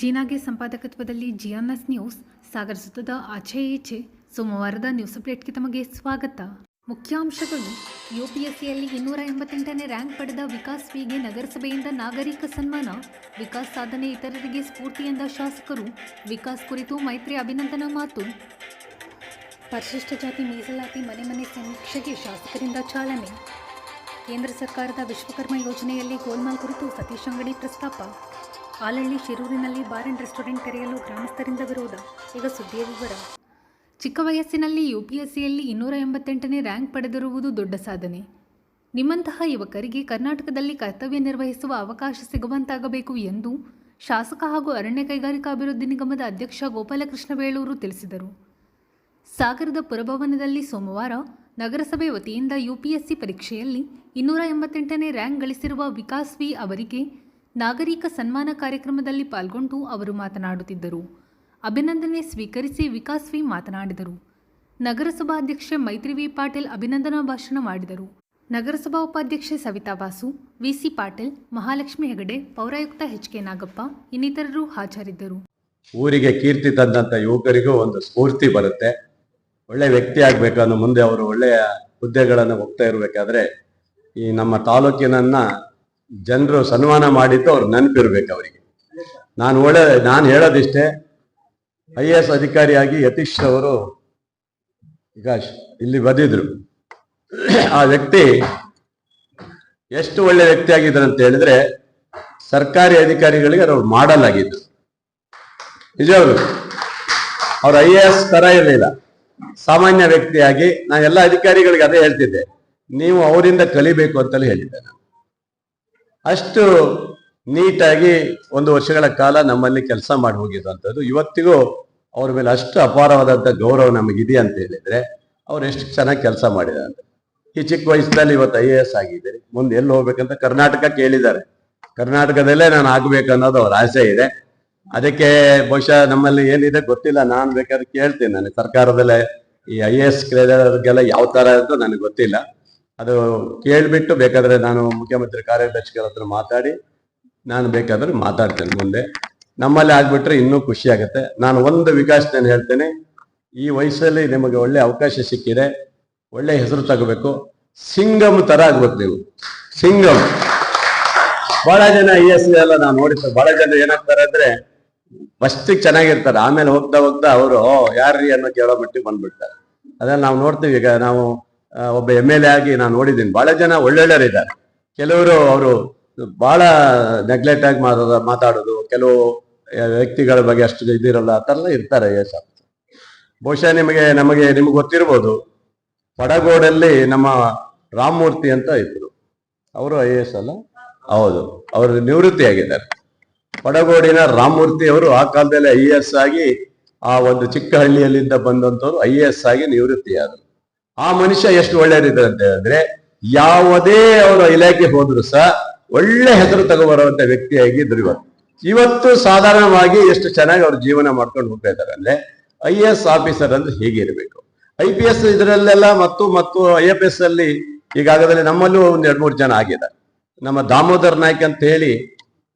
ಜೀನಾಗೆ ಸಂಪಾದಕತ್ವದಲ್ಲಿ ಜಿಎನ್ಎಸ್ news Sagar ಸುತ್ತದ ಆಚೆ ಈಚೆ ಸೋಮವಾರದ ನ್ಯೂಸ್ ಅಪ್ಡೇಟ್ಗೆ ತಮಗೆ ಸ್ವಾಗತ. ಮುಖ್ಯಾಂಶಗಳು. ಯುಪಿಎಸ್ಸಿಯಲ್ಲಿ 288ನೇ ರ್ಯಾಂಕ್ ಪಡೆದ ವಿಕಾಸ್ ವಿಗೆ ನಗರಸಭೆಯಿಂದ ನಾಗರಿಕ ಸನ್ಮಾನ. ವಿಕಾಸ್ ಸಾಧನೆ ಇತರರಿಗೆ ಸ್ಫೂರ್ತಿ ಎಂದ ಶಾಸಕರು. ವಿಕಾಸ್ ಕುರಿತು ಮೈತ್ರಿ ಅಭಿನಂದನಾ ಮಾತು. ಪರಿಶಿಷ್ಟ ಜಾತಿ ಮೀಸಲಾತಿ ಮನೆ ಸಮೀಕ್ಷೆಗೆ ಶಾಸಕರಿಂದ ಚಾಲನೆ. ಕೇಂದ್ರ ಸರ್ಕಾರದ ವಿಶ್ವಕರ್ಮ ಯೋಜನೆಯಲ್ಲಿ ಗೋಲ್ಮಾಲ್ ಕುರಿತು ಸತೀಶ್ ಅಂಗಡಿ ಪ್ರಸ್ತಾಪ. ಆಲಹಳ್ಳಿ ಶಿರೂರಿನಲ್ಲಿ ಬಾರ್ ಅಂಡ್ ರೆಸ್ಟೋರೆಂಟ್ ತೆರೆಯಲು ಗ್ರಾಮಸ್ಥರಿಂದ ವಿರೋಧ. ಈಗ ಸುದ್ದಿಯ ವಿವರ. ಚಿಕ್ಕ ವಯಸ್ಸಿನಲ್ಲಿ ಯುಪಿಎಸ್ಸಿಯಲ್ಲಿ 288ನೇ ರ್ಯಾಂಕ್ ಪಡೆದಿರುವುದು ದೊಡ್ಡ ಸಾಧನೆ. ನಿಮ್ಮಂತಹ ಯುವಕರಿಗೆ ಕರ್ನಾಟಕದಲ್ಲಿ ಕರ್ತವ್ಯ ನಿರ್ವಹಿಸುವ ಅವಕಾಶ ಸಿಗುವಂತಾಗಬೇಕು ಎಂದು ಶಾಸಕ ಹಾಗೂ ಅರಣ್ಯ ಕೈಗಾರಿಕಾ ಅಭಿವೃದ್ಧಿ ನಿಗಮದ ಅಧ್ಯಕ್ಷ ಗೋಪಾಲಕೃಷ್ಣ ಬೇಳೂರು ತಿಳಿಸಿದರು. ಸಾಗರದ ಪುರಭವನದಲ್ಲಿ ಸೋಮವಾರ ನಗರಸಭೆ ವತಿಯಿಂದ ಯುಪಿಎಸ್ಸಿ ಪರೀಕ್ಷೆಯಲ್ಲಿ 288ನೇ ರ್ಯಾಂಕ್ ಗಳಿಸಿರುವ ವಿಕಾಸ್ ವಿ ಅವರಿಗೆ ನಾಗರಿಕ ಸನ್ಮಾನ ಕಾರ್ಯಕ್ರಮದಲ್ಲಿ ಪಾಲ್ಗೊಂಡು ಅವರು ಮಾತನಾಡುತ್ತಿದ್ದರು. ಅಭಿನಂದನೆ ಸ್ವೀಕರಿಸಿ ವಿಕಾಸ್ ವಿ ಮಾತನಾಡಿದರು. ನಗರಸಭಾ ಅಧ್ಯಕ್ಷೆ ಮೈತ್ರಿ ವಿ ಪಾಟೀಲ್ ಅಭಿನಂದನಾ ಭಾಷಣ ಮಾಡಿದರು. ನಗರಸಭಾ ಉಪಾಧ್ಯಕ್ಷೆ ಸವಿತಾ ವಾಸು, ವಿಸಿ ಪಾಟೀಲ್, ಮಹಾಲಕ್ಷ್ಮಿ ಹೆಗಡೆ, ಪೌರಾಯುಕ್ತ ಎಚ್.ಕೆ. ನಾಗಪ್ಪ ಇನ್ನಿತರರು ಹಾಜರಿದ್ದರು. ಊರಿಗೆ ಕೀರ್ತಿ ತಂದಂಥ ಯುವಕರಿಗೂ ಒಂದು ಸ್ಫೂರ್ತಿ ಬರುತ್ತೆ. ಒಳ್ಳೆ ವ್ಯಕ್ತಿ ಆಗಬೇಕು ಅನ್ನೋ ಮುಂದೆ ಅವರು ಒಳ್ಳೆಯ ಹುದ್ದೆಗಳನ್ನು ಹೋಗ್ತಾ ಇರಬೇಕಾದ್ರೆ ಈ ನಮ್ಮ ತಾಲೂಕಿನನ್ನ ಜನರು ಸನ್ಮಾನ ಮಾಡಿದ್ದು ಅವ್ರು ನೆನಪಿರ್ಬೇಕು ಅವರಿಗೆ. ನಾನು ಹೇಳೋದಿಷ್ಟೇ, IAS ಅಧಿಕಾರಿಯಾಗಿ ಯತೀಶ್ ಅವರು ಈಗ ಇಲ್ಲಿ ಬಂದಿದ್ರು. ಆ ವ್ಯಕ್ತಿ ಎಷ್ಟು ಒಳ್ಳೆ ವ್ಯಕ್ತಿ ಆಗಿದ್ರು ಅಂತ ಹೇಳಿದ್ರೆ ಸರ್ಕಾರಿ ಅಧಿಕಾರಿಗಳಿಗೆ ಅವ್ರು ಮಾಡಲ್ ಆಗಿದ್ರು. ನಿಜವಾಗ್ಲು ಅವ್ರು IAS ತರ ಇರಲಿಲ್ಲ, ಸಾಮಾನ್ಯ ವ್ಯಕ್ತಿಯಾಗಿ ನಾನು ಎಲ್ಲ ಅಧಿಕಾರಿಗಳಿಗೆ ಅದೇ ಹೇಳ್ತಿದ್ದೆ, ನೀವು ಅವರಿಂದ ಕಲಿಬೇಕು ಅಂತಲೇ ಹೇಳಿದ್ದೆ. ನಾನು ಅಷ್ಟು ನೀಟಾಗಿ 1 ವರ್ಷಗಳ ಕಾಲ ನಮ್ಮಲ್ಲಿ ಕೆಲಸ ಮಾಡಿ ಹೋಗಿದ್ದಂಥದ್ದು. ಇವತ್ತಿಗೂ ಅವ್ರ ಮೇಲೆ ಅಷ್ಟು ಅಪಾರವಾದಂಥ ಗೌರವ ನಮಗಿದೆ ಅಂತ ಹೇಳಿದ್ರೆ ಅವ್ರು ಎಷ್ಟು ಚೆನ್ನಾಗಿ ಕೆಲಸ ಮಾಡಿದ್ದಾರೆ ಅಂತ. ಈ ಚಿಕ್ಕ ವಯಸ್ಸಿನಲ್ಲಿ ಇವತ್ತು IAS ಆಗಿದ್ದೀರಿ, ಮುಂದೆ ಎಲ್ಲಿ ಹೋಗ್ಬೇಕಂತ ಕರ್ನಾಟಕ ಕೇಳಿದ್ದಾರೆ. ಕರ್ನಾಟಕದಲ್ಲೇ ನಾನು ಆಗ್ಬೇಕು ಅನ್ನೋದು ಅವ್ರ ಆಸೆ ಇದೆ. ಅದಕ್ಕೆ ಬಹುಶಃ ನಮ್ಮಲ್ಲಿ ಏನಿದೆ ಗೊತ್ತಿಲ್ಲ, ನಾನು ಬೇಕಾದ್ರೆ ಕೇಳ್ತೀನಿ. ನನಗೆ ಸರ್ಕಾರದಲ್ಲೇ ಈ IAS ಕ್ರೀಡೆಗಳಿಗೆಲ್ಲ ಯಾವ ತರ ಅಂತ ನನಗೆ ಗೊತ್ತಿಲ್ಲ. ಅದು ಕೇಳಿಬಿಟ್ಟು ಬೇಕಾದ್ರೆ ನಾನು ಮುಖ್ಯಮಂತ್ರಿ ಕಾರ್ಯದರ್ಶಿಗಳ ಹತ್ರ ಮಾತಾಡಿ ನಾನು ಬೇಕಾದ್ರೆ ಮಾತಾಡ್ತೇನೆ. ಮುಂದೆ ನಮ್ಮಲ್ಲಿ ಆಗ್ಬಿಟ್ರೆ ಇನ್ನೂ ಖುಷಿ ಆಗುತ್ತೆ. ನಾನು ಒಂದು ವಿಕಾಸನ ಹೇಳ್ತೇನೆ, ಈ ವಯಸ್ಸಲ್ಲಿ ನಿಮಗೆ ಒಳ್ಳೆ ಅವಕಾಶ ಸಿಕ್ಕಿದೆ, ಒಳ್ಳೆ ಹೆಸರು ತಗೋಬೇಕು, ಸಿಂಗಮ್ ತರ ಆಗ್ಬೇಕು ನೀವು. ಸಿಂಗಮ್ ಬಹಳ ಜನ IAS ಎಲ್ಲ ನಾನು ನೋಡಿದ್ದೆ. ಬಹಳ ಜನ ಏನಾಗ್ತಾರೆ ಅಂದ್ರೆ ಫಸ್ಟಿಗೆ ಚೆನ್ನಾಗಿರ್ತಾರೆ, ಆಮೇಲೆ ಹೋಗ್ತಾ ಅವರು ಯಾರ್ರೀ ಅನ್ನೋ ಕೇಳೋ ಮಟ್ಟಿಗೆ ಬಂದ್ಬಿಡ್ತಾರೆ. ಅದನ್ನ ನಾವು ನೋಡ್ತೀವಿ. ಈಗ ನಾವು ಒಬ್ಬ MLA ಆಗಿ ನಾನು ನೋಡಿದ್ದೀನಿ, ಬಹಳ ಜನ ಒಳ್ಳೊಳ್ಳೆಯರಿದ್ದಾರೆ. ಕೆಲವರು ಅವರು ಬಹಳ ನೆಗ್ಲೆಕ್ಟ್ ಆಗಿ ಮಾತಾಡೋದು, ಕೆಲವು ವ್ಯಕ್ತಿಗಳ ಬಗ್ಗೆ ಅಷ್ಟು ಇದಿರಲ್ಲ, ಆ ಥರ ಎಲ್ಲ ಇರ್ತಾರೆ IAS. ಬಹುಶಃ ನಿಮಗೆ ಗೊತ್ತಿರ್ಬೋದು, ಪಡಗೋಡಲ್ಲಿ ನಮ್ಮ ರಾಮಮೂರ್ತಿ ಅಂತ ಇದ್ರು, ಅವರು IAS ಅಲ್ಲ, ಹೌದು, ಅವರು ನಿವೃತ್ತಿ ಆಗಿದ್ದಾರೆ. ಪಡಗೋಡಿನ ರಾಮಮೂರ್ತಿ ಅವರು ಆ ಕಾಲದಲ್ಲಿ IAS ಆಗಿ ಆ ಒಂದು ಚಿಕ್ಕ ಹಳ್ಳಿಯಲ್ಲಿಂದ ಬಂದಂಥವ್ರು IAS ಆಗಿ ನಿವೃತ್ತಿ ಆದರು. ಆ ಮನುಷ್ಯ ಎಷ್ಟು ಒಳ್ಳೆಯದಿದ್ದಾರೆ ಅಂತ ಹೇಳಿದ್ರೆ ಯಾವುದೇ ಅವರ ಇಲಾಖೆ ಹೋದ್ರು ಸಹ ಒಳ್ಳೆ ಹೆಸರು ತಗೋಬರುವಂತ ವ್ಯಕ್ತಿಯಾಗಿದ್ರು. ಇವತ್ತು ಸಾಧಾರಣವಾಗಿ ಎಷ್ಟು ಚೆನ್ನಾಗಿ ಅವ್ರ ಜೀವನ ಮಾಡ್ಕೊಂಡು ಹೋಗ್ತಾ ಇದ್ದಾರೆ ಅಂದ್ರೆ IAS ಆಫೀಸರ್ ಅಂದ್ರೆ ಹೇಗಿರ್ಬೇಕು. IPS ಇದರಲ್ಲೆಲ್ಲ ಮತ್ತು IFS ಅಲ್ಲಿ ಈಗಾಗಲೇ ನಮ್ಮಲ್ಲೂ 2-3 ಜನ ಆಗಿದ್ದಾರೆ. ನಮ್ಮ ದಾಮೋದರ್ ನಾಯ್ಕ್ ಅಂತ ಹೇಳಿ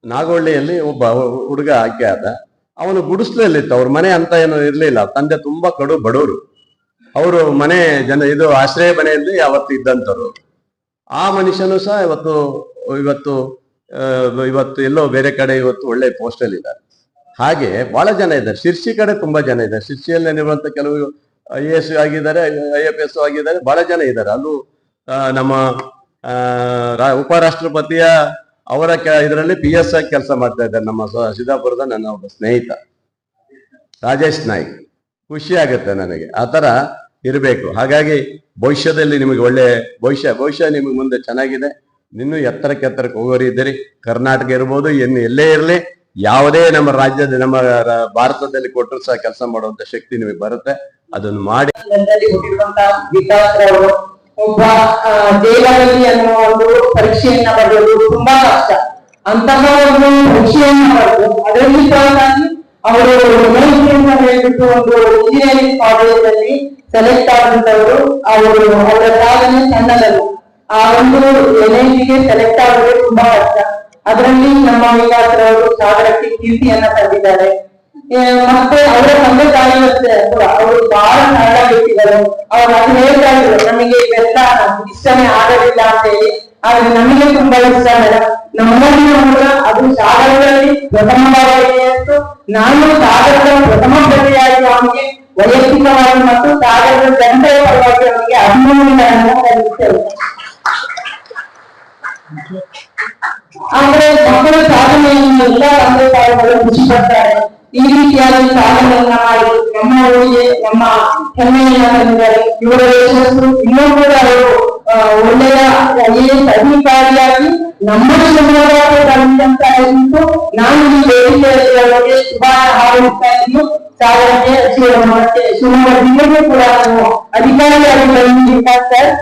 ನಾಗೋಳ್ಳಿಯಲ್ಲಿ ಒಬ್ಬ ಹುಡುಗ ಆಯ್ಕೆ ಆದ. ಅವನು ಗುಡಿಸ್ಲಲ್ಲಿತ್ತು, ಅವ್ರ ಮನೆ ಅಂತ ಏನು ಇರ್ಲಿಲ್ಲ, ತಂದೆ ತುಂಬಾ ಕಡು ಬಡವರು. ಅವರು ಮನೆ ಇದು ಆಶ್ರಯ ಮನೆಯಲ್ಲಿ ಅವತ್ತು ಇದ್ದಂಥವ್ರು. ಆ ಮನುಷ್ಯನು ಸಹ ಇವತ್ತು ಎಲ್ಲೋ ಬೇರೆ ಕಡೆ ಇವತ್ತು ಒಳ್ಳೆ ಪೋಸ್ಟಲ್ಲಿ ಇದ್ದಾರೆ. ಹಾಗೆ ಬಹಳ ಜನ ಇದ್ದಾರೆ. ಶಿರ್ಸಿ ಕಡೆ ತುಂಬಾ ಜನ ಇದ್ದಾರೆ. ಶಿರ್ಸಿಯಲ್ಲಿ ಇರುವಂತ ಕೆಲವು IAS ಆಗಿದ್ದಾರೆ, IFS ಆಗಿದ್ದಾರೆ, ಬಹಳ ಜನ ಇದ್ದಾರೆ. ಅಲ್ಲೂ ನಮ್ಮ ಉಪರಾಷ್ಟ್ರಪತಿಯ ಅವರ ಇದರಲ್ಲಿ PS ಆಗಿ ಕೆಲಸ ಮಾಡ್ತಾ ಇದ್ದಾರೆ ನಮ್ಮ ಸಿದ್ದಾಪುರದ ನನ್ನ ಒಬ್ಬ ಸ್ನೇಹಿತ ರಾಜೇಶ್ ನಾಯ್ಕ್. ಖುಷಿ ಆಗುತ್ತೆ ನನಗೆ, ಆ ತರ ಇರಬೇಕು. ಹಾಗಾಗಿ ಭವಿಷ್ಯದಲ್ಲಿ ನಿಮಗೆ ಒಳ್ಳೆ ಭವಿಷ್ಯ ನಿಮಗೆ ಮುಂದೆ ಚೆನ್ನಾಗಿದೆ. ಇನ್ನೂ ಎತ್ತರಕ್ಕೆ ಹೋಗೋರಿದ್ದೀರಿ. ಕರ್ನಾಟಕ ಇರ್ಬೋದು, ಎಲ್ಲೇ ಇರಲಿ, ಯಾವುದೇ ನಮ್ಮ ರಾಜ್ಯದ ನಮ್ಮ ಭಾರತದಲ್ಲಿ ಕೊಟ್ಟರು ಸಹ ಕೆಲಸ ಮಾಡುವಂತ ಶಕ್ತಿ ನಿಮಗೆ ಬರುತ್ತೆ. ಅದನ್ನು ಮಾಡಿ. ಒಬ್ಬ ದೇವರಲ್ಲಿ ಅನ್ನುವ ಒಂದು ಪರೀಕ್ಷೆಯನ್ನ ಬರೆಯೋದು ತುಂಬಾ ಕಷ್ಟ. ಅಂತಹ ಒಂದು ಪರೀಕ್ಷೆಯನ್ನ ಬರೆದು ಅದರಲ್ಲಿ ಅವರು ಹೇಳ್ಬಿಟ್ಟು ಒಂದು ಇಂಜಿನಿಯರಿಂಗ್ ಕಾಲೇಜಲ್ಲಿ ಸೆಲೆಕ್ಟ್ ಆದಂತವರು. ಅವರ ಸಾಧನೆ ಸಣ್ಣದಲ್ಲ. ಆ ಒಂದು NIT ಗೆ ಸೆಲೆಕ್ಟ್ ಆಗೋದು ತುಂಬಾ ಕಷ್ಟ. ಅದರಲ್ಲಿ ನಮ್ಮ ವಿಕಾಸರವರು ಸಾಗರಕ್ಕೆ ಕೀರ್ತಿಯನ್ನ ತಂದಿದ್ದಾರೆ. ಮತ್ತೆ ಅವರ ತಂದೆ ತಾಯಿ ಕೂಡ ಅವರು ಬಹಳ ಸರಳ ವ್ಯಕ್ತಿಗಳು. ಅವ್ರು ಅದು ಹೇಳ್ತಾ ಇದ್ರು, ನಮಗೆ ಇವೆಲ್ಲ ಇಷ್ಟನೇ ಆಗಲಿಲ್ಲ ಅಂತ ಹೇಳಿ. ಆದ್ರೆ ನಮಗೆ ತುಂಬಾ ಇಷ್ಟ ಮೇಡಮ್. ನಮ್ಮಲ್ಲಿ ಕೂಡ ಅದು ಸಾಗರದಲ್ಲಿ ಪ್ರಥಮ ಬಾರಿಯಾಯಿತು. ನಾನು ಸಾಗರದ ಪ್ರಥಮ ಪ್ರಜೆಯಾಗಿ ಅವನಿಗೆ ವೈಯಕ್ತಿಕವಾಗಿ ಮತ್ತು ಸಾಗರದ ಜನತೆಯ ಪರವಾಗಿ ಅವನಿಗೆ ಅಭಿನಂದನೆಗಳನ್ನು ಸಲ್ಲಿಸುತ್ತೇವೆ. ಆದ್ರೆ ಮಕ್ಕಳ ಸಾಧನೆಯನ್ನು ಎಲ್ಲ ತಂದೆ ತಾಯಿಗಳು ಖುಷಿ ಪಡ್ತಾರೆ. ಈ ರೀತಿಯಾಗಿ ಸಾಧನೆಯನ್ನ ಮಾಡಿ ನಮ್ಮ ಊರಿಗೆ ನಮ್ಮ ಹೆಮ್ಮೆಯನ್ನ ತಂದಿದ್ದಾರೆ. ಇವರ ಯಶಸ್ಸು ಇನ್ನೂ ಕೂಡ ಅವರು ಒಳ್ಳೆಯ IAS ಅಧಿಕಾರಿಯಾಗಿ ನಮ್ಮ ಶಿವಮೊಗ್ಗಕ್ಕೆ ಬಂದಂತ ಇದ್ದು ನಾನು ಈ ವೇದಿಕೆಯಲ್ಲಿ ಅವರಿಗೆ ಶುಭಾಶಯ ಹಾರೈಸ್ತಾ ಇದ್ದು ಸಾಗರಕ್ಕೆ ಶಿವಮೊಗ್ಗ ಜಿಲ್ಲೆಗೂ ಕೂಡ ನಾನು ಅಧಿಕಾರಿಯಾಗಿ ಬಂದಿದ್ದ ಸರ್.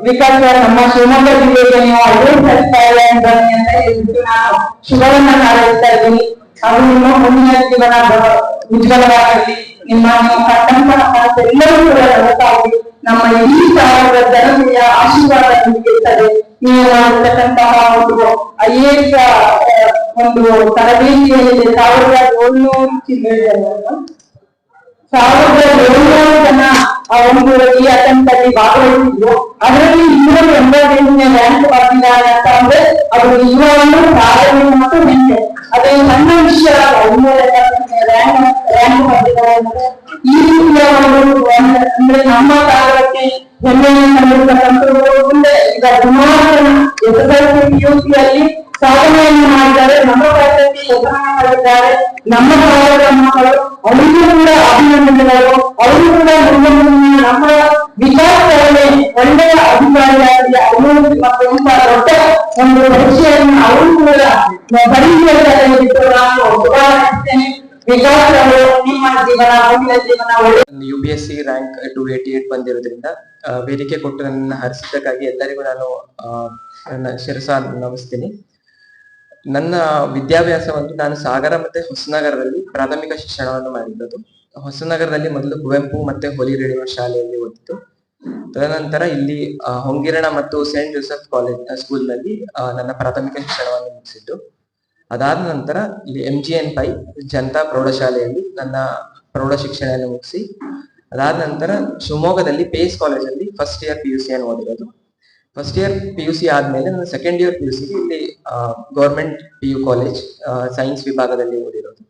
ವಿಕಾಸ್ ಸರ್, ನಮ್ಮ ಶಿವಮೊಗ್ಗ ಜಿಲ್ಲೆಗೆ ನೀವು IAS ಅಧಿಕಾರಿಯಾಗಿ ಬನ್ನಿ ಅಂತ ಹೇಳ್ಬಿಟ್ಟು ನಾನು ಶುಭವನ್ನ ಹಾರೈಸ್ತಾ ಇದ್ದೀನಿ. ಅದು ನಿಮ್ಮ ಮುಂದಿನ ಜೀವನ ಉಜ್ವಲವಾಗಲಿ. ನಿಮ್ಮ ಎಲ್ಲರೂ ಕೂಡ ನನಗಾಗಿ ನಮ್ಮ ಇಡೀ ಸಾಗರದ ಜನತೆಯ ಆಶೀರ್ವಾದ ನಿಮಗೆ ಇರ್ತದೆ. ನೀವು ಮಾಡಿರ್ತಕ್ಕಂತಹ ಒಂದು IAS ಒಂದು ತರಬೇತಿಯಲ್ಲಿ 1700 ಜನ ಆ ಒಂದು ಈ ಅಟೆಂಪ್ಟ್ ಅಲ್ಲಿ ಭಾಗವಹಿಸಿದ್ರು. ಅದರಲ್ಲಿ 285ನೇ ರ್ಯಾಂಕ್ ಬಂದಿದ್ದಾರೆ ಅಂತ ಅಂದ್ರೆ ಅದು ನಿಜವಾಗ್ಲೂ ಸಾಧನೆ ಮತ್ತು ಹೆಮ್ಮೆ. ಅದೇ ಸಣ್ಣ ವಿಷಯ ಅಲ್ಲ. 285ನೇ ರ್ಯಾಂಕ್ ಬಂದಿದ್ದಾರೆ ಅಂದ್ರೆ ಈ ರೀತಿಯ ಒಂದು ಅಂದ್ರೆ ನಮ್ಮ ಸಾಗರಕ್ಕೆ ಹೆಮ್ಮೆಯನ್ನು ತಂದಿರ್ತಕ್ಕಂಥದ್ದು. ಮುಂದೆ ಈಗ ಸುಮಾರು SSLC PUC ಅಲ್ಲಿ ಸಾಧನೆಯನ್ನು ಮಾಡಿದ್ದಾರೆ. ನಮ್ಮ ರಾಜ್ಯಕ್ಕೆ ಹೆಸರನ್ನು ಮಾಡಿದ್ದಾರೆ. ನಮ್ಮ ಸಾಗರದ ಮಕ್ಕಳು ಅವರಿಗೂ ಕೂಡ ಅಭಿನಂದನೆಗಳು. ಅವರು ಕೂಡ ನಮ್ಮ ವಿಕಾಸದಲ್ಲಿ ಒಳ್ಳೆಯ ಅಧಿಕಾರಿಯಾಗಿ ಅಭಿವೃದ್ಧಿ ಮತ್ತು ಇಂಥ ದೊಡ್ಡ ಒಂದು ಪರೀಕ್ಷೆಯನ್ನು ಅವರು ಕೂಡ ಬರೀತಾರೆ. ನಾನು ಶುಭಾಶಿಸ್ತೇನೆ. ವಿಕಾಸ್ ಅವರು ನಿಮ್ಮ ಜೀವನ ಮುಂದಿನ ಜೀವನ ಒಳ್ಳೆ UPSC ರ್ಯಾಂಕ್ 288 ಬಂದಿರೋದ್ರಿಂದ ವೇದಿಕೆ ಕೊಟ್ಟು ನನ್ನ ಹರಿಸಿದ್ದಕ್ಕಾಗಿ ಎಲ್ಲರಿಗೂ ನಾನು ನನ್ನ ಶಿರಸ ನಮಿಸ್ತೀನಿ. ನನ್ನ ವಿದ್ಯಾಭ್ಯಾಸವನ್ನು ನಾನು ಸಾಗರ ಮತ್ತೆ ಹೊಸನಗರದಲ್ಲಿ ಪ್ರಾಥಮಿಕ ಶಿಕ್ಷಣವನ್ನು ಮಾಡಿದ್ದು. ಹೊಸನಗರದಲ್ಲಿ ಮೊದಲು ಕುವೆಂಪು ಮತ್ತೆ ಹೋಲಿ ರೇಡಿಯೋ ಶಾಲೆಯಲ್ಲಿ ಓದಿದ್ದು. ತದನಂತರ ಇಲ್ಲಿ ಹೊಂಗಿರಣ ಮತ್ತು ಸೇಂಟ್ ಜೋಸೆಫ್ ಸ್ಕೂಲ್ ನಲ್ಲಿ ನನ್ನ ಪ್ರಾಥಮಿಕ ಶಿಕ್ಷಣವನ್ನು ಮುಗಿಸಿದ್ದು. ಅದಾದ ನಂತರ ಇಲ್ಲಿ MGN ಪೈ ಜನತಾ ಪ್ರೌಢಶಾಲೆಯಲ್ಲಿ ನನ್ನ ಪ್ರೌಢ ಶಿಕ್ಷಣವನ್ನು ಮುಗಿಸಿ, ಅದಾದ ನಂತರ ಶಿವಮೊಗ್ಗದಲ್ಲಿ ಪೇಸ್ ಕಾಲೇಜಲ್ಲಿ ಫಸ್ಟ್ ಇಯರ್ PUC ಅನ್ನು ಓದಿರೋದು. ಫಸ್ಟ್ ಇಯರ್ PUC ಆದ್ಮೇಲೆ ನಾನು ಸೆಕೆಂಡ್ ಇಯರ್ PUC ಇಲ್ಲಿ ಗೌರ್ಮೆಂಟ್ PU ಕಾಲೇಜ್ ಸೈನ್ಸ್ ವಿಭಾಗದಲ್ಲಿ ಓದಿರೋದು.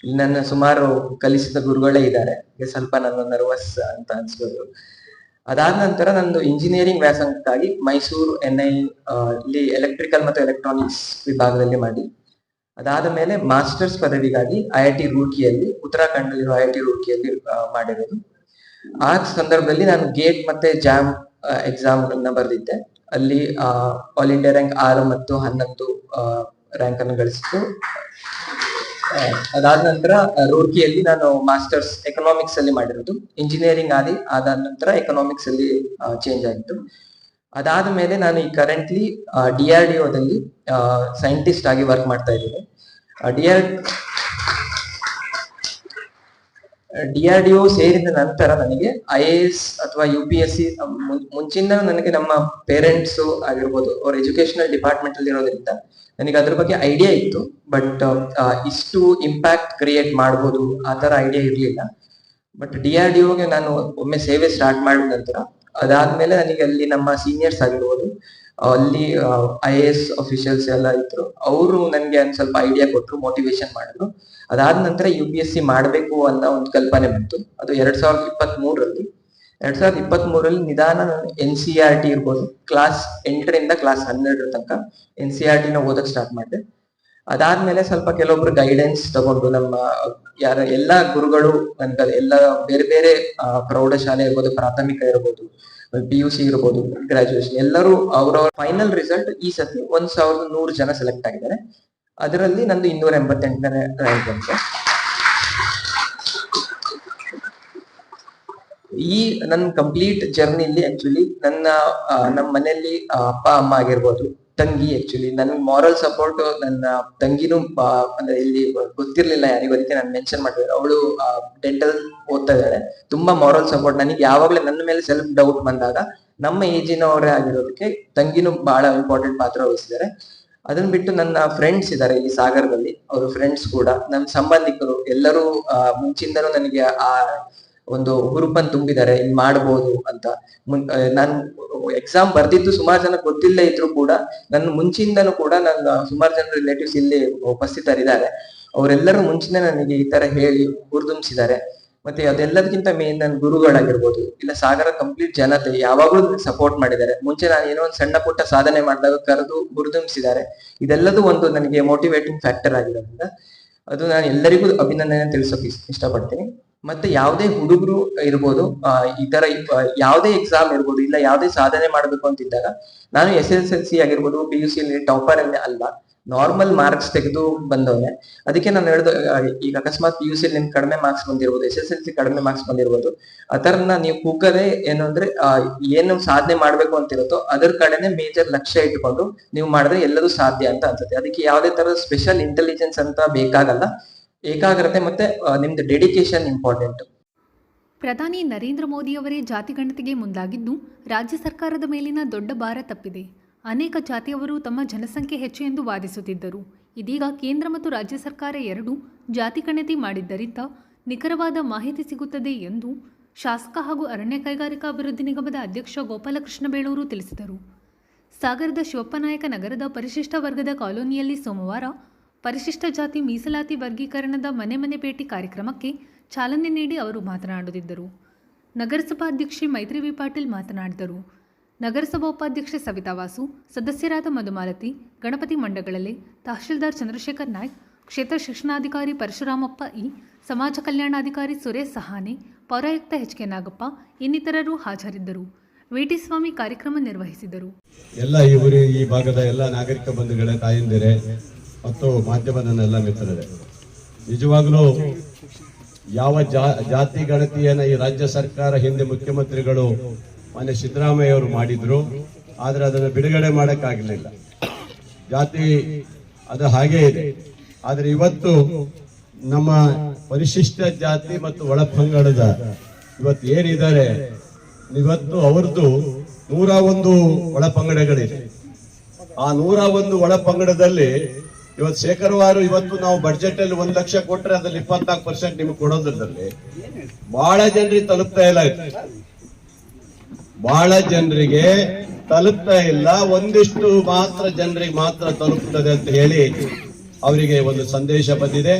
ಇಲ್ಲಿ ನನ್ನ ಸುಮಾರು ಕಲಿಸಿದ ಗುರುಗಳೇ ಇದ್ದಾರೆ. ಸ್ವಲ್ಪ ನನ್ನ ನರ್ವಸ್ ಅಂತ ಅನ್ಸ್ಬೋದು. ಅದಾದ ನಂತರ ನಂದು ಇಂಜಿನಿಯರಿಂಗ್ ವ್ಯಾಸಂಗಕ್ಕಾಗಿ ಮೈಸೂರು NI ಇಲ್ಲಿ ಎಲೆಕ್ಟ್ರಿಕಲ್ ಮತ್ತು ಎಲೆಕ್ಟ್ರಾನಿಕ್ಸ್ ವಿಭಾಗದಲ್ಲಿ ಮಾಡಿ, ಅದಾದ ಮೇಲೆ ಮಾಸ್ಟರ್ಸ್ ಪದವಿಗಾಗಿ IIT ರೂರ್ಕಿಯಲ್ಲಿ ಉತ್ತರಾಖಂಡ್ ಅಲ್ಲಿರುವ IIT ರೂರ್ಕಿಯಲ್ಲಿ ಮಾಡಿರೋದು. ಆ ಸಂದರ್ಭದಲ್ಲಿ ನಾನು ಗೇಟ್ ಮತ್ತೆ ಜಾಮ್ ಎಕ್ಸಾಮ್ ಅನ್ನ ಬರೆದಿದ್ದೆ. ಅಲ್ಲಿ ಆಲ್ ಇಂಡಿಯಾ ರ್ಯಾಂಕ್ 6 ಮತ್ತು 11 ರ್ಯಾಂಕ್ ಅನ್ನು ಗಳಿಸಿತ್ತು. ಅದಾದ ನಂತರ ರೂರ್ಕಿಯಲ್ಲಿ ನಾನು ಮಾಸ್ಟರ್ಸ್ ಎಕನಾಮಿಕ್ಸ್ ಅಲ್ಲಿ ಮಾಡಿರೋದು. ಇಂಜಿನಿಯರಿಂಗ್ ಆದ ನಂತರ ಎಕನಾಮಿಕ್ಸ್ ಅಲ್ಲಿ ಚೇಂಜ್ ಆಗಿತ್ತು. ಅದಾದ ಮೇಲೆ ನಾನು ಈ ಕರೆಂಟ್ಲಿ DRDOದಲ್ಲಿ ಸೈಂಟಿಸ್ಟ್ ಆಗಿ ವರ್ಕ್ ಮಾಡ್ತಾ ಇದ್ದೀನಿ. DRDO ಸೇರಿದ ನಂತರ ನನಗೆ IAS ಅಥವಾ UPSC ಮುಂಚಿನ ನನಗೆ ನಮ್ಮ ಪೇರೆಂಟ್ಸ್ ಆಗಿರ್ಬೋದು, ಅವ್ರ ಎಜುಕೇಶನಲ್ ಡಿಪಾರ್ಟ್ಮೆಂಟ್ ಅಲ್ಲಿ ಇರೋದ್ರಿಂದ ನನಗೆ ಅದ್ರ ಬಗ್ಗೆ ಐಡಿಯಾ ಇತ್ತು. ಬಟ್ ಇಷ್ಟು ಇಂಪ್ಯಾಕ್ಟ್ ಕ್ರಿಯೇಟ್ ಮಾಡ್ಬೋದು ಆ ತರ ಐಡಿಯಾ ಇರ್ಲಿಲ್ಲ. ಬಟ್ DRDOಗೆ ನಾನು ಒಮ್ಮೆ ಸೇವೆ ಸ್ಟಾರ್ಟ್ ಮಾಡಿದ ನಂತರ ಅದಾದ್ಮೇಲೆ ನನಗೆ ಅಲ್ಲಿ ನಮ್ಮ ಸೀನಿಯರ್ಸ್ ಆಗಿರ್ಬೋದು, ಅಲ್ಲಿ IAS ಅಫಿಷಿಯಲ್ಸ್ ಎಲ್ಲ ಇದ್ರು. ಅವರು ನನಗೆ ಒಂದ್ ಸ್ವಲ್ಪ ಐಡಿಯಾ ಕೊಟ್ಟರು, ಮೋಟಿವೇಶನ್ ಮಾಡಿದ್ರು. ಅದಾದ ನಂತರ UPSC ಮಾಡಬೇಕು ಅನ್ನೋ ಒಂದು ಕಲ್ಪನೆ ಬಂತು. ಅದು 2023ರಲ್ಲಿ. 2023ರಲ್ಲಿ ನಿಧಾನ NCERT ಇರ್ಬೋದು, ಕ್ಲಾಸ್ 8ರಿಂದ ಕ್ಲಾಸ್ 12 ತನಕ NCERT ನ ಓದಕ್ ಸ್ಟಾರ್ಟ್ ಮಾಡಿದೆ. ಅದಾದ್ಮೇಲೆ ಸ್ವಲ್ಪ ಕೆಲವೊಬ್ರು ಗೈಡೆನ್ಸ್ ತಗೊಂಡು ನಮ್ಮ ಎಲ್ಲಾ ಗುರುಗಳು ಎಲ್ಲ ಬೇರೆ ಬೇರೆ ಪ್ರೌಢಶಾಲೆ ಇರ್ಬೋದು, ಪ್ರಾಥಮಿಕ ಇರ್ಬೋದು, PUC ಇರ್ಬೋದು, ಗ್ರಾಜುಯೇಷನ್ ಎಲ್ಲರೂ ಅವರವರ ಫೈನಲ್ ರಿಸಲ್ಟ್ ಈ ಸತಿ 1100 ಜನ ಸೆಲೆಕ್ಟ್ ಆಗಿದ್ದಾರೆ. ಅದರಲ್ಲಿ ನಂದು 288ನೇ ರ್ಯಾಂಕ್ ಬಂತು. ಈ ನನ್ನ ಕಂಪ್ಲೀಟ್ ಜರ್ನಿಲಿ ಆಕ್ಚುಲಿ ನಮ್ಮ ಮನೆಯಲ್ಲಿ ಅಪ್ಪ ಅಮ್ಮ ಆಗಿರ್ಬೋದು, ತಂಗಿ ಆಕ್ಚುಲಿ ನನ್ಗೆ ಮಾರಲ್ ಸಪೋರ್ಟ್ ನನ್ನ ತಂಗಿನೂ ಅಂದ್ರೆ ಇಲ್ಲಿ ಗೊತ್ತಿರ್ಲಿಲ್ಲ ಯಾರಿಗೂ, ಅದಕ್ಕೆ ನಾನು ಮೆನ್ಷನ್ ಮಾಡಿದ್ರೆ ಅವಳು ಡೆಂಟಲ್ ಓದ್ತಾ ಇದ್ದಾಳೆ. ತುಂಬಾ ಮಾರಲ್ ಸಪೋರ್ಟ್ ನನಗೆ. ಯಾವಾಗ್ಲೂ ನನ್ನ ಮೇಲೆ ಸೆಲ್ಫ್ ಡೌಟ್ ಬಂದಾಗ ನಮ್ಮ ಏಜಿನವರೇ ಆಗಿರೋದಕ್ಕೆ ತಂಗಿನೂ ಬಹಳ ಇಂಪಾರ್ಟೆಂಟ್ ಪಾತ್ರ ವಹಿಸಿದ್ದಾರೆ. ಅದನ್ನ ಬಿಟ್ಟು ನನ್ನ ಫ್ರೆಂಡ್ಸ್ ಇದ್ದಾರೆ ಈ ಸಾಗರದಲ್ಲಿ, ಅವರು ಫ್ರೆಂಡ್ಸ್ ಕೂಡ ನನ್ನ ಸಂಬಂಧಿಕರು ಎಲ್ಲರೂ ಮುಂಚಿಂದನೂ ನನಗೆ ಆ ಒಂದು ಹುರುಪನ್ನು ತುಂಬಿದ್ದಾರೆ, ಇಲ್ಲಿ ಮಾಡ್ಬೋದು ಅಂತ. ನಾನು ಎಕ್ಸಾಮ್ ಬರ್ದಿದ್ದು ಸುಮಾರು ಜನ ಗೊತ್ತಿಲ್ಲೇ ಇದ್ರು ಕೂಡ ನನ್ನ ಮುಂಚಿಂದನೂ ಕೂಡ ನನ್ನ ಸುಮಾರು ಜನ ರಿಲೇಟಿವ್ಸ್ ಇಲ್ಲಿ ಉಪಸ್ಥಿತರಿದ್ದಾರೆ. ಅವರೆಲ್ಲರೂ ಮುಂಚಿನ ನನಗೆ ಈ ತರ ಹೇಳಿ ಹುರಿದುಂಬಿಸಿದ್ದಾರೆ. ಮತ್ತೆ ಅದೆಲ್ಲದಕ್ಕಿಂತ ಮೇನ್ ನನ್ನ ಗುರುಗಳಾಗಿರ್ಬೋದು, ಇಲ್ಲ ಸಾಗರ ಕಂಪ್ಲೀಟ್ ಜನತೆ ಯಾವಾಗ್ಲೂ ಸಪೋರ್ಟ್ ಮಾಡಿದ್ದಾರೆ. ಮುಂಚೆ ನಾನು ಏನೋ ಒಂದು ಸಣ್ಣ ಪುಟ್ಟ ಸಾಧನೆ ಮಾಡಿದಾಗ ಕರೆದು ಹುರಿದುಂಬಿಸಿದ್ದಾರೆ. ಇದೆಲ್ಲದೂ ಒಂದು ನನಗೆ ಮೋಟಿವೇಟಿಂಗ್ ಫ್ಯಾಕ್ಟರ್ ಆಗಿರೋದ್ರಿಂದ ಅದು ನಾನು ಎಲ್ಲರಿಗೂ ಅಭಿನಂದನೆ ತಿಳಿಸೋಕೆ ಇಷ್ಟಪಡ್ತೀನಿ. ಮತ್ತೆ ಯಾವುದೇ ಹುಡುಗರು ಇರ್ಬೋದು, ಈ ತರ ಯಾವುದೇ ಎಕ್ಸಾಮ್ ಇರ್ಬೋದು, ಇಲ್ಲ ಯಾವುದೇ ಸಾಧನೆ ಮಾಡ್ಬೇಕು ಅಂತಿದ್ದಾಗ, ನಾನು SSLC ಆಗಿರ್ಬೋದು PUC ಟಾಪರ್ ಅಲ್ಲ, ನಾರ್ಮಲ್ ಮಾರ್ಕ್ಸ್ ತೆಗೆದು ಬಂದವನೆ. ಅದಕ್ಕೆ ನಾನು ಹೇಳ್ದು, ಈಗ ಅಕಸ್ಮಾತ್ PUC ನಿಮ್ಗೆ ಕಡಿಮೆ ಮಾರ್ಕ್ಸ್ ಬಂದಿರ್ಬೋದು, SSLC ಕಡಿಮೆ ಮಾರ್ಕ್ಸ್ ಬಂದಿರ್ಬೋದು, ಅದರನ್ನ ನೀವು ಕೂಗದೆ ಏನು ಅಂದ್ರೆ ಏನು ಸಾಧನೆ ಮಾಡ್ಬೇಕು ಅಂತಿರುತ್ತೋ ಅದರ ಕಡೆನೆ ಮೇಜರ್ ಲಕ್ಷ್ಯ ಇಟ್ಕೊಂಡು ನೀವು ಮಾಡಿದ್ರೆ ಎಲ್ಲದೂ ಸಾಧ್ಯ ಅಂತ ಅನ್ಸುತ್ತೆ. ಅದಕ್ಕೆ ಯಾವುದೇ ತರದ ಸ್ಪೆಷಲ್ ಇಂಟೆಲಿಜೆನ್ಸ್ ಅಂತ ಬೇಕಾಗಲ್ಲ, ಏಕಾಗ್ರತೆ ಮತ್ತೆ ನಿಮ್ದು ಡೆಡಿಕೇಶನ್ ಇಂಪಾರ್ಟೆಂಟ್. ಪ್ರಧಾನಿ ನರೇಂದ್ರ ಮೋದಿಯವರೇ ಜಾತಿಗಣತಿಗೆ ಮುಂದಾಗಿದ್ದು ರಾಜ್ಯ ಸರ್ಕಾರದ ಮೇಲಿನ ದೊಡ್ಡ ಭಾರ ತಪ್ಪಿದೆ. ಅನೇಕ ಜಾತಿಯವರು ತಮ್ಮ ಜನಸಂಖ್ಯೆ ಹೆಚ್ಚು ಎಂದು ವಾದಿಸುತ್ತಿದ್ದರು. ಇದೀಗ ಕೇಂದ್ರ ಮತ್ತು ರಾಜ್ಯ ಸರ್ಕಾರ ಎರಡೂ ಜಾತಿಗಣತಿ ಮಾಡಿದ್ದರಿಂದ ನಿಖರವಾದ ಮಾಹಿತಿ ಸಿಗುತ್ತದೆ ಎಂದು ಶಾಸಕ ಹಾಗೂ ಅರಣ್ಯ ಕೈಗಾರಿಕಾ ಅಭಿವೃದ್ಧಿ ನಿಗಮದ ಅಧ್ಯಕ್ಷ ಗೋಪಾಲಕೃಷ್ಣ ಬೇಳೂರು ತಿಳಿಸಿದರು. ಸಾಗರದ ಶಿವಪ್ಪನಾಯಕ ನಗರದ ಪರಿಶಿಷ್ಟ ವರ್ಗದ ಕಾಲೋನಿಯಲ್ಲಿ ಸೋಮವಾರ ಪರಿಶಿಷ್ಟ ಜಾತಿ ಮೀಸಲಾತಿ ವರ್ಗೀಕರಣದ ಮನೆ ಮನೆ ಭೇಟಿ ಕಾರ್ಯಕ್ರಮಕ್ಕೆ ಚಾಲನೆ ನೀಡಿ ಅವರು ಮಾತನಾಡುತ್ತಿದ್ದರು. ನಗರಸಭಾಧ್ಯಕ್ಷೆ ಮೈತ್ರಿ ವಿ ಪಾಟೀಲ್ ಮಾತನಾಡಿದರು. ನಗರಸಭಾ ಉಪಾಧ್ಯಕ್ಷೆ ಸವಿತಾ ವಾಸು, ಸದಸ್ಯರಾದ ಮಧುಮಾಲತಿ, ಗಣಪತಿ ಮಂಡಗಳಲೆ, ತಹಶೀಲ್ದಾರ್ ಚಂದ್ರಶೇಖರ್ ನಾಯ್ಕ್, ಕ್ಷೇತ್ರ ಶಿಕ್ಷಣಾಧಿಕಾರಿ ಪರಶುರಾಮಪ್ಪ ಇ, ಸಮಾಜ ಕಲ್ಯಾಣಾಧಿಕಾರಿ ಸುರೇಶ್ ಸಹಾನೆ, ಪೌರಾಯುಕ್ತ HK ನಾಗಪ್ಪ ಇನ್ನಿತರರು ಹಾಜರಿದ್ದರು. ವಿ.ಟಿ. ಸ್ವಾಮಿ ಕಾರ್ಯಕ್ರಮ ನಿರ್ವಹಿಸಿದರು. ಎಲ್ಲ ಈ ಭಾಗದ ಎಲ್ಲ ನಾಗರಿಕ ಬಂಧುಗಳೇ, ತಾಯಂದಿರೇ ಮತ್ತು ಮಾಧ್ಯಮದನ್ನೆಲ್ಲ ಮಿತ್ರರೇ, ನಿಜವಾಗ್ಲೂ ಯಾವ ಜಾತಿ ಗಣತಿಯನ್ನ ಈ ರಾಜ್ಯ ಸರ್ಕಾರ ಹಿಂದೆ ಮುಖ್ಯಮಂತ್ರಿಗಳು ಮಾನ್ಯ ಸಿದ್ದರಾಮಯ್ಯ ಅವರು ಮಾಡಿದ್ರು, ಆದ್ರೆ ಅದನ್ನು ಬಿಡುಗಡೆ ಮಾಡಕ್ಕಾಗಲಿಲ್ಲ. ಜಾತಿ ಅದು ಹಾಗೇ ಇದೆ. ಆದ್ರೆ ಇವತ್ತು ನಮ್ಮ ಪರಿಶಿಷ್ಟ ಜಾತಿ ಮತ್ತು ಒಳಪಂಗಡದ ಇವತ್ತು ಏನಿದ್ದಾರೆ, ಇವತ್ತು ಅವ್ರದ್ದು 101 ಒಳಪಂಗಡಗಳಿದೆ. ಆ 101 ಒಳಪಂಗಡದಲ್ಲಿ ಇವತ್ತು ಶೇಕಡವಾರು ಇವತ್ತು ನಾವು ಬಡ್ಜೆಟ್ ಅಲ್ಲಿ 1 ಲಕ್ಷ ಕೊಟ್ರೆ ಅದ್ರಲ್ಲಿ 24% ನಿಮ್ಗೆ ಕೊಡೋದ್ರಲ್ಲಿ ಬಹಳ ಜನರಿಗೆ ತಲುಪ್ತಾ ಇಲ್ಲ. ಬಹಳ ಜನರಿಗೆ ತಲುಪ್ತಾ ಇಲ್ಲ, ಒಂದಿಷ್ಟು ಮಾತ್ರ ಜನರಿಗೆ ಮಾತ್ರ ತಲುಪುತ್ತದೆ ಅಂತ ಹೇಳಿ ಅವರಿಗೆ ಒಂದು ಸಂದೇಶ ಬಂದಿದೆ.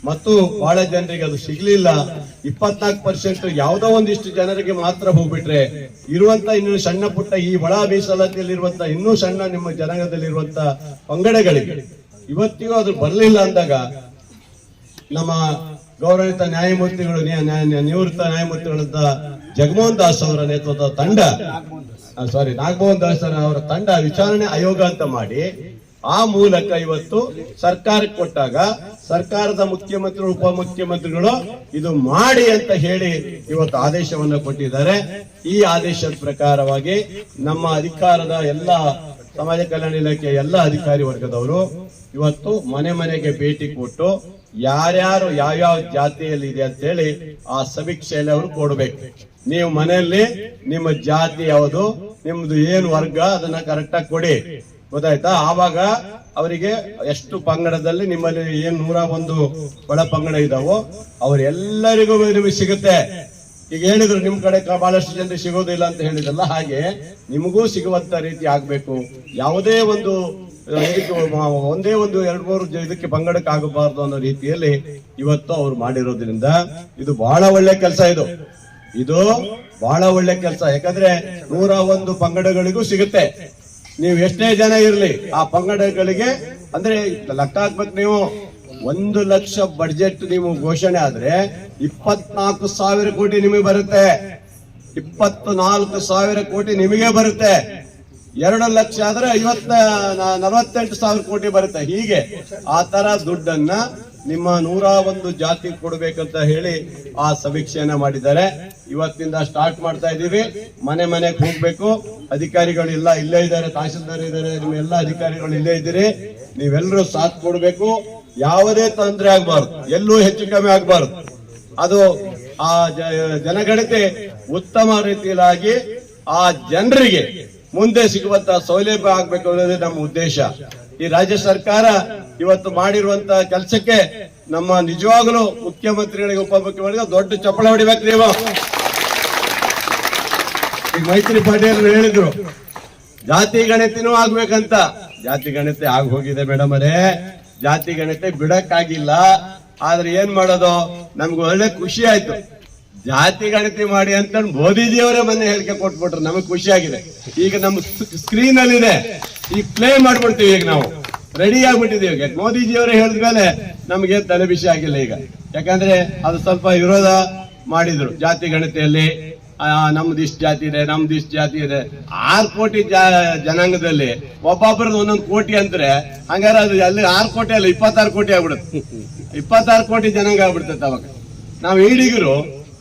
ಮತ್ತು ಬಹಳ ಜನರಿಗೆ ಅದು ಸಿಗ್ಲಿಲ್ಲ. 24% ಯಾವುದೋ ಒಂದಿಷ್ಟು ಜನರಿಗೆ ಮಾತ್ರ ಹೋಗ್ಬಿಟ್ರೆ ಇರುವಂತ ಇನ್ನು ಸಣ್ಣ ಪುಟ್ಟ ಈ ಒಳ ಮೀಸಲಾತಿಯಲ್ಲಿರುವಂತ ಇನ್ನೂ ಸಣ್ಣ ನಿಮ್ಮ ಜನಾಂಗದಲ್ಲಿರುವಂತ ಪಂಗಡಗಳಿಗೆ ಇವತ್ತಿಗೂ ಅದು ಬರಲಿಲ್ಲ ಅಂದಾಗ ನಮ್ಮ ಗೌರವಿತ ನ್ಯಾಯಮೂರ್ತಿಗಳು ನಿವೃತ್ತ ನ್ಯಾಯಮೂರ್ತಿಗಳಂತ ಜಗಮೋಹನ್ ದಾಸ್ ಅವರ ನೇತೃತ್ವದ ತಂಡ, ನಾಗಮೋಹನ್ ದಾಸ್ ಅವರ ತಂಡ ವಿಚಾರಣೆ ಆಯೋಗ ಅಂತ ಮಾಡಿ ಆ ಮೂಲಕ ಇವತ್ತು ಸರ್ಕಾರಕ್ಕೆ ಕೊಟ್ಟಾಗ ಸರ್ಕಾರದ ಮುಖ್ಯಮಂತ್ರಿಗಳು ಉಪಮುಖ್ಯಮಂತ್ರಿಗಳು ಇದು ಮಾಡಿ ಅಂತ ಹೇಳಿ ಇವತ್ತು ಆದೇಶವನ್ನು ಕೊಟ್ಟಿದ್ದಾರೆ. ಈ ಆದೇಶದ ಪ್ರಕಾರವಾಗಿ ನಮ್ಮ ಅಧಿಕಾರದ ಎಲ್ಲ ಸಮಾಜ ಕಲ್ಯಾಣ ಇಲಾಖೆಯ ಎಲ್ಲ ಅಧಿಕಾರಿ ವರ್ಗದವರು ಇವತ್ತು ಮನೆ ಮನೆಗೆ ಭೇಟಿ ಕೊಟ್ಟು ಯಾರ್ಯಾರು ಯಾವ್ಯಾವ ಜಾತಿಯಲ್ಲಿ ಇದೆ ಅಂತ ಹೇಳಿ ಆ ಸಮೀಕ್ಷೆಯಲ್ಲಿ ಅವರು ಕೊಡ್ಬೇಕು. ನೀವು ಮನೆಯಲ್ಲಿ ನಿಮ್ಮ ಜಾತಿ ಯಾವುದು, ನಿಮ್ದು ಏನು ವರ್ಗ ಅದನ್ನ ಕರೆಕ್ಟ್ ಆಗಿ ಕೊಡಿ, ಗೊತ್ತಾಯ್ತಾ? ಆವಾಗ ಅವರಿಗೆ ಎಷ್ಟು ಪಂಗಡದಲ್ಲಿ ನಿಮ್ಮಲ್ಲಿ ಏನ್ 101 ಒಳ ಪಂಗಡ ಇದಾವೋ ಅವರೆಲ್ಲರಿಗೂ ನಿಮಗೆ ಸಿಗುತ್ತೆ. ಈಗ ಹೇಳಿದ್ರು ನಿಮ್ ಕಡೆ ಬಹಳಷ್ಟು ಜನರಿಗೆ ಸಿಗೋದಿಲ್ಲ ಅಂತ ಹೇಳಿದ್ರಲ್ಲ, ಹಾಗೆ ನಿಮಗೂ ಸಿಗುವಂತ ರೀತಿ ಆಗ್ಬೇಕು. ಯಾವುದೇ ಒಂದು ಒಂದೇ ಒಂದು 2-3 ಇದಕ್ಕೆ ಪಂಗಡಕ್ಕೆ ಆಗಬಾರ್ದು ಅನ್ನೋ ರೀತಿಯಲ್ಲಿ ಇವತ್ತು ಅವ್ರು ಮಾಡಿರೋದ್ರಿಂದ ಇದು ಬಹಳ ಒಳ್ಳೆ ಕೆಲಸ. ಇದು ಬಹಳ ಒಳ್ಳೆ ಕೆಲಸ. ಯಾಕಂದ್ರೆ 101 ಪಂಗಡಗಳಿಗೂ ಸಿಗುತ್ತೆ. ನೀವು ಎಷ್ಟೇ ಜನ ಇರ್ಲಿ ಆ ಪಂಗಡಗಳಿಗೆ ಅಂದ್ರೆ ಲೆಕ್ಕ ಹಾಕ್ಬೇಕು. ನೀವು 1 ಲಕ್ಷ ಬಡ್ಜೆಟ್ ನೀವು ಘೋಷಣೆ ಆದ್ರೆ 24,000 ಕೋಟಿ ನಿಮಗೆ ಬರುತ್ತೆ. 24,000 ಕೋಟಿ ನಿಮಗೆ ಬರುತ್ತೆ. 2 ಲಕ್ಷ ಆದ್ರೆ 48,000 ಕೋಟಿ ಬರುತ್ತೆ. ಹೀಗೆ ಆ ತರ ದುಡ್ಡನ್ನ ನಿಮ್ಮ 101 ಜಾತಿ ಕೊಡ್ಬೇಕಂತ ಹೇಳಿ ಆ ಸಮೀಕ್ಷೆಯನ್ನ ಮಾಡಿದ್ದಾರೆ. ಇವತ್ತಿಂದ ಸ್ಟಾರ್ಟ್ ಮಾಡ್ತಾ ಇದೀವಿ. ಮನೆ ಮನೆಗೆ ಹೋಗ್ಬೇಕು. ಅಧಿಕಾರಿಗಳು ಇಲ್ಲ ಇಲ್ಲೇ ಇದ್ದಾರೆ, ತಹಶೀಲ್ದಾರ್ ಇದ್ದಾರೆ, ನಿಮ್ಮ ಎಲ್ಲ ಅಧಿಕಾರಿಗಳು ಇಲ್ಲೇ ಇದ್ದೀರಿ. ನೀವೆಲ್ಲರೂ ಸಾಥ್ ಕೊಡ್ಬೇಕು. ಯಾವುದೇ ತೊಂದರೆ ಆಗ್ಬಾರ್ದು, ಎಲ್ಲೂ ಹೆಚ್ಚು ಕಮ್ಮಿ ಆಗ್ಬಾರ್ದು. ಅದು ಆ ಜನಗಣತಿ ಉತ್ತಮ ರೀತಿಯಾಗಿ ಆ ಜನರಿಗೆ ಮುಂದೆ ಸಿಗುವಂತ ಸೌಲಭ್ಯ ಆಗ್ಬೇಕು ಅನ್ನೋದೇ ನಮ್ಮ ಉದ್ದೇಶ. ಈ ರಾಜ್ಯ ಸರ್ಕಾರ ಇವತ್ತು ಮಾಡಿರುವಂತ ಕೆಲಸಕ್ಕೆ ನಮ್ಮ ನಿಜವಾಗಲೂ ಮುಖ್ಯಮಂತ್ರಿಗಳಿಗೆ ಉಪಮುಖ್ಯಮಂತ್ರಿಗಳಿಗೆ ದೊಡ್ಡ ಚಪ್ಪಳ ಹೊಡಿಬೇಕು ನೀವು. ಈಗ ಮೈತ್ರಿ ಪಾಟೀಲ್ ಹೇಳಿದ್ರು ಜಾತಿ ಗಣತಿನೂ ಆಗ್ಬೇಕಂತ. ಜಾತಿ ಗಣತಿ ಆಗಿ ಹೋಗಿದೆ ಮೇಡಮ್ ಅವರೇ, ಜಾತಿ ಗಣತಿ ಬಿಡಕ್ಕಾಗಿಲ್ಲ. ಆದ್ರೆ ಏನ್ ಮಾಡೋದು, ನಮ್ಗೆ ಒಳ್ಳೆ ಖುಷಿ ಆಯ್ತು. ಜಾತಿ ಗಣತಿ ಮಾಡಿ ಅಂತ ಮೋದಿಜಿಯವರೇ ಮೊನ್ನೆ ಹೇಳಿಕೆ ಕೊಟ್ಬಿಟ್ರು, ನಮಗೆ ಖುಷಿ ಆಗಿದೆ. ಈಗ ನಮ್ಮ ಸ್ಕ್ರೀನ್ ಅಲ್ಲಿ ಇದೆ, ಈಗ ಪ್ಲೇ ಮಾಡ್ಬಿಡ್ತೀವಿ. ಈಗ ನಾವು ರೆಡಿ ಆಗ್ಬಿಟ್ಟಿದೀವಿ. ಈಗ ಮೋದಿಜಿಯವರೇ ಹೇಳಿದ್ಮೇಲೆ ನಮ್ಗೆ ತಲೆ ಬಿಸಿ ಆಗಿಲ್ಲ ಈಗ. ಯಾಕಂದ್ರೆ ಅದು ಸ್ವಲ್ಪ ವಿರೋಧ ಮಾಡಿದ್ರು ಜಾತಿ ಗಣತಿಯಲ್ಲಿ. ನಮ್ದು ಇಷ್ಟು ಜಾತಿ ಇದೆ, ನಮ್ದು ಇಷ್ಟು ಜಾತಿ ಇದೆ. 6 ಕೋಟಿ ಜನಾಂಗದಲ್ಲಿ ಒಬ್ಬೊಬ್ಬರದ್ದು ಒಂದೊಂದು ಕೋಟಿ ಅಂತಾರೆ. ಹಂಗಾರೆ ಅದು ಅಲ್ಲಿ 6 ಕೋಟಿ ಅಲ್ಲ 26 ಕೋಟಿ ಆಗ್ಬಿಡುತ್ತೆ. 26 ಕೋಟಿ ಜನಾಂಗ ಆಗ್ಬಿಡ್ತೈತೆ. ಅವಾಗ ನಾವು ಈಡಿಗರು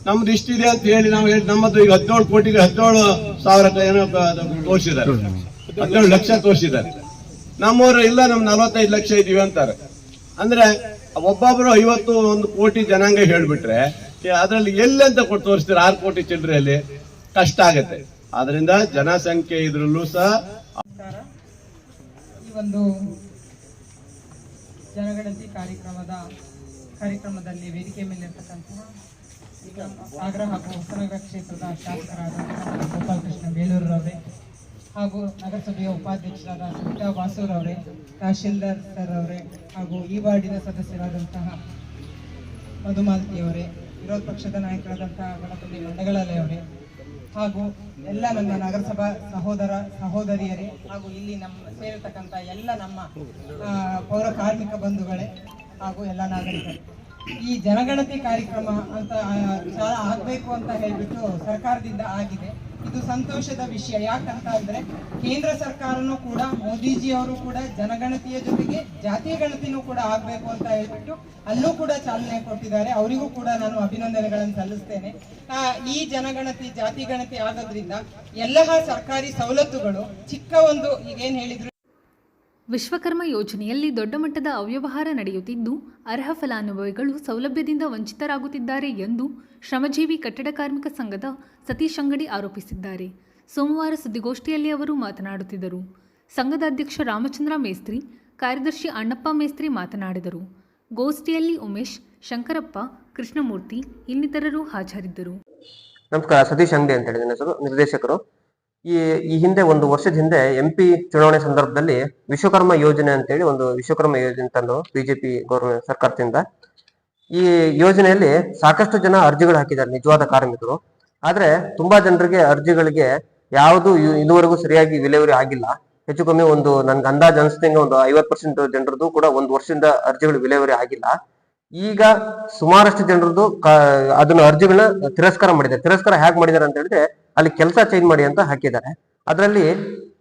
ನಮ್ದು ಇಷ್ಟಿದೆ ಅಂತ ಹೇಳಿ ನಾವು ಹೇಳಿ ನಮ್ಮದು ಈಗ 17 ಕೋಟಿಗೆ 17,000 ಏನೋ ತೋರಿಸಿದ್ದಾರೆ, 17 ಲಕ್ಷ ತೋರಿಸಿದ್ದಾರೆ. ನಮ್ಮವರು ಇಲ್ಲ ನಮ್ 45 ಲಕ್ಷ ಇದೀವಿ ಅಂತಾರೆ. ಅಂದ್ರೆ ಒಬ್ಬೊಬ್ರು 51 ಕೋಟಿ ಜನಾಂಗ ಹೇಳ್ಬಿಟ್ರೆ ಅದ್ರಲ್ಲಿ ಎಲ್ಲಿ ಅಂತ ಕೊಟ್ಟು ತೋರಿಸ್ತೀರ? 6 ಕೋಟಿ ಚಿಲ್ಲರೆಯಲ್ಲಿ ಕಷ್ಟ ಆಗತ್ತೆ. ಆದ್ರಿಂದ ಜನಸಂಖ್ಯೆ ಇದ್ರಲ್ಲೂ ಸಹ ಈ ಒಂದು ಜನಗಣತಿ ಕಾರ್ಯಕ್ರಮದಲ್ಲಿ ವೇದಿಕೆ ಮೇಲಿರ್ತಕ್ಕಂತಹ ಸಾಗರ ಹಾಗೂ ಹೊಸನಗರ ಕ್ಷೇತ್ರದ ಶಾಸಕರಾದ ಗೋಪಾಲಕೃಷ್ಣ ಬೇಲೂರವರೇ ಹಾಗೂ ನಗರಸಭೆಯ ಉಪಾಧ್ಯಕ್ಷರಾದ ಸುಮಿತಾ ವಾಸೂರವರೇ, ತಹಶೀಲ್ದಾರ್ ಸರ್ ಅವರೇ ಹಾಗೂ ಈ ವಾರ್ಡಿನ ಸದಸ್ಯರಾದಂತಹ ಮಧುಮಾಲತಿಯವರೇ, ವಿರೋಧ ಪಕ್ಷದ ನಾಯಕರಾದಂತಹ ಗಣಪತಿ ಮಂಡಗಳಲೆ ಅವರೇ ಹಾಗೂ ಎಲ್ಲ ನಮ್ಮ ನಗರಸಭಾ ಸಹೋದರ ಸಹೋದರಿಯರೇ ಹಾಗೂ ಇಲ್ಲಿ ನಮ್ಮ ಸೇರಿರ್ತಕ್ಕಂಥ ಎಲ್ಲ ನಮ್ಮ ಪೌರ ಕಾರ್ಮಿಕ ಬಂಧುಗಳೇ ಹಾಗೂ ಎಲ್ಲ ನಾಗರಿಕರು, ಈ ಜನಗಣತಿ ಕಾರ್ಯಕ್ರಮ ಅಂತ ಆಗ್ಬೇಕು ಅಂತ ಹೇಳ್ಬಿಟ್ಟು ಸರ್ಕಾರದಿಂದ ಆಗಿದೆ. ಇದು ಸಂತೋಷದ ವಿಷಯ. ಯಾಕಂತ ಅಂದ್ರೆ ಕೇಂದ್ರ ಸರ್ಕಾರನೂ ಕೂಡ ಮೋದಿಜಿ ಅವರು ಕೂಡ ಜನಗಣತಿಯ ಜೊತೆಗೆ ಜಾತಿ ಗಣತಿನೂ ಕೂಡ ಆಗ್ಬೇಕು ಅಂತ ಹೇಳ್ಬಿಟ್ಟು ಅಲ್ಲೂ ಕೂಡ ಚಾಲನೆ ಕೊಟ್ಟಿದ್ದಾರೆ. ಅವರಿಗೂ ಕೂಡ ನಾನು ಅಭಿನಂದನೆಗಳನ್ನು ಸಲ್ಲಿಸ್ತೇನೆ. ಈ ಜನಗಣತಿ ಜಾತಿ ಗಣತಿ ಆಗೋದ್ರಿಂದ ಎಲ್ಲ ಸರ್ಕಾರಿ ಸವಲತ್ತುಗಳು ಚಿಕ್ಕ ಒಂದು ಈಗೇನ್ ಹೇಳಿದ್ರು ವಿಶ್ವಕರ್ಮ ಯೋಜನೆಯಲ್ಲಿ ದೊಡ್ಡ ಮಟ್ಟದ ಅವ್ಯವಹಾರ ನಡೆಯುತ್ತಿದ್ದು ಅರ್ಹ ಫಲಾನುಭವಿಗಳು ಸೌಲಭ್ಯದಿಂದ ವಂಚಿತರಾಗುತ್ತಿದ್ದಾರೆ ಎಂದು ಶ್ರಮಜೀವಿ ಕಟ್ಟಡ ಕಾರ್ಮಿಕ ಸಂಘದ ಸತೀಶ್ ಅಂಗಡಿ ಆರೋಪಿಸಿದ್ದಾರೆ. ಸೋಮವಾರ ಸುದ್ದಿಗೋಷ್ಠಿಯಲ್ಲಿ ಅವರು ಮಾತನಾಡುತ್ತಿದ್ದರು. ಸಂಘದ ಅಧ್ಯಕ್ಷ ರಾಮಚಂದ್ರ ಮೇಸ್ತ್ರಿ, ಕಾರ್ಯದರ್ಶಿ ಅಣ್ಣಪ್ಪ ಮೇಸ್ತ್ರಿ ಮಾತನಾಡಿದರು. ಗೋಷ್ಠಿಯಲ್ಲಿ ಉಮೇಶ್, ಶಂಕರಪ್ಪ, ಕೃಷ್ಣಮೂರ್ತಿ ಇನ್ನಿತರರು ಹಾಜರಿದ್ದರು. ನಮಸ್ಕಾರ, ಸತೀಶ್ ಅಂಗಡಿ ಅಂತ ಹೇಳಿ ನನ್ನ ಹೆಸರು, ನಿರ್ದೇಶಕರು. ಈ ಹಿಂದೆ 1 ವರ್ಷದ ಹಿಂದೆ MP ಚುನಾವಣೆ ಸಂದರ್ಭದಲ್ಲಿ ವಿಶ್ವಕರ್ಮ ಯೋಜನೆ ಅಂತೇಳಿ ಒಂದು ವಿಶ್ವಕರ್ಮ ಯೋಜನೆ ತಂದು ಬಿಜೆಪಿ ಗೌರ್ಮೆಂಟ್ ಸರ್ಕಾರದಿಂದ ಈ ಯೋಜನೆಯಲ್ಲಿ ಸಾಕಷ್ಟು ಜನ ಅರ್ಜಿಗಳು ಹಾಕಿದ್ದಾರೆ, ನಿಜವಾದ ಕಾರ್ಮಿಕರು. ಆದ್ರೆ ತುಂಬಾ ಜನರಿಗೆ ಅರ್ಜಿಗಳಿಗೆ ಯಾವುದು ಇದುವರೆಗೂ ಸರಿಯಾಗಿ ವಿಲೇವಾರಿ ಆಗಿಲ್ಲ. ಹೆಚ್ಚು ಕಮ್ಮಿ ಒಂದು ನನ್ಗೆ ಅಂದಾಜು ಅನಿಸ್ತಂಗೆ ಒಂದು 50% ಜನರದ್ದು ಕೂಡ 1 ವರ್ಷದಿಂದ ಅರ್ಜಿಗಳು ವಿಲೇವಾರಿ ಆಗಿಲ್ಲ. ಈಗ ಸುಮಾರಷ್ಟು ಜನರದ್ದು ಅದನ್ನ ಅರ್ಜಿಗಳನ್ನ ತಿರಸ್ಕಾರ ಮಾಡಿದ್ದಾರೆ. ತಿರಸ್ಕಾರ ಹೇಗೆ ಮಾಡಿದ್ದಾರೆ ಅಂತ ಹೇಳಿದ್ರೆ, ಅಲ್ಲಿ ಕೆಲಸ ಚೇಂಜ್ ಮಾಡಿ ಅಂತ ಹಾಕಿದ್ದಾರೆ. ಅದರಲ್ಲಿ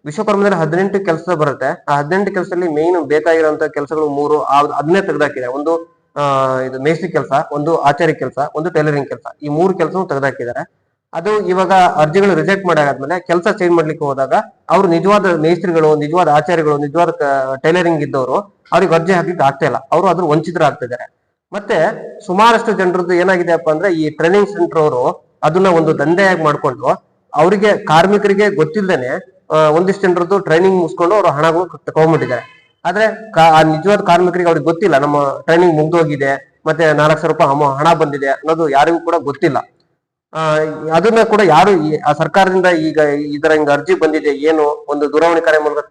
ವಿಶ್ವಕರ್ಮದಲ್ಲಿ 18 ಕೆಲಸ ಬರುತ್ತೆ. ಆ 18 ಕೆಲಸದಲ್ಲಿ ಮೇನ್ ಬೇಕಾಗಿರುವಂತ ಕೆಲಸಗಳು 3 ಅದನ್ನೇ ತೆಗೆದಾಕಿದೆ. ಒಂದು ಇದು ಮೇಸ್ತ್ರಿ ಕೆಲಸ, ಒಂದು ಆಚಾರಿ ಕೆಲಸ, ಒಂದು ಟೈಲರಿಂಗ್ ಕೆಲಸ. ಈ 3 ಕೆಲಸನೂ ತೆಗೆದಾಕಿದ್ದಾರೆ. ಅದು ಇವಾಗ ಅರ್ಜಿಗಳು ರಿಜೆಕ್ಟ್ ಮಾಡಾದ್ಮೇಲೆ ಕೆಲಸ ಚೇಂಜ್ ಮಾಡ್ಲಿಕ್ಕೆ ಹೋದಾಗ ಅವ್ರು ನಿಜವಾದ ಮೇಸ್ತ್ರಿಗಳು, ನಿಜವಾದ ಆಚಾರಿಗಳು, ನಿಜವಾದ ಟೈಲರಿಂಗ್ ಇದ್ದವರು ಅವ್ರಿಗೆ ಅರ್ಜಿ ಹಾಕ್ಲಿಕ್ಕೆ ಆಗ್ತಾ ಇಲ್ಲ. ಅವರು ಅದ್ರ ವಂಚಿತರಾಗ್ತಿದ್ದಾರೆ. ಮತ್ತೆ ಸುಮಾರಷ್ಟು ಜನರದ್ದು ಏನಾಗಿದೆಯಪ್ಪ ಅಂದ್ರೆ, ಈ ಟ್ರೈನಿಂಗ್ ಸೆಂಟರ್ ಅವರು ಅದನ್ನ ಒಂದು ದಂಧೆಯಾಗಿ ಮಾಡ್ಕೊಂಡು ಅವರಿಗೆ ಕಾರ್ಮಿಕರಿಗೆ ಗೊತ್ತಿಲ್ಲದೇನೆ ಒಂದಿಷ್ಟು ಜನರದ್ದು ಟ್ರೈನಿಂಗ್ ಮುಗಿಸ್ಕೊಂಡು ಅವ್ರು ಹಣಗಳು ತಗೊಂಡ್ಬಿಟ್ಟಿದ್ದಾರೆ. ಆದ್ರೆ ನಿಜವಾದ ಕಾರ್ಮಿಕರಿಗೆ ಅವ್ರಿಗೆ ಗೊತ್ತಿಲ್ಲ ನಮ್ಮ ಟ್ರೈನಿಂಗ್ ಮುಗ್ದೋಗಿದೆ, ಮತ್ತೆ 4,00,000 ರೂಪಾಯಿ ಹಣ ಬಂದಿದೆ ಅನ್ನೋದು ಯಾರಿಗೂ ಕೂಡ ಗೊತ್ತಿಲ್ಲ. ಅದನ್ನ ಕೂಡ ಯಾರು ಆ ಸರ್ಕಾರದಿಂದ ಈಗ ಇದರ ಹಿಂಗ ಅರ್ಜಿ ಬಂದಿದೆ, ಏನು ಒಂದು ದೂರವಾಣಿ ಕರೆ ಮೂಲಕ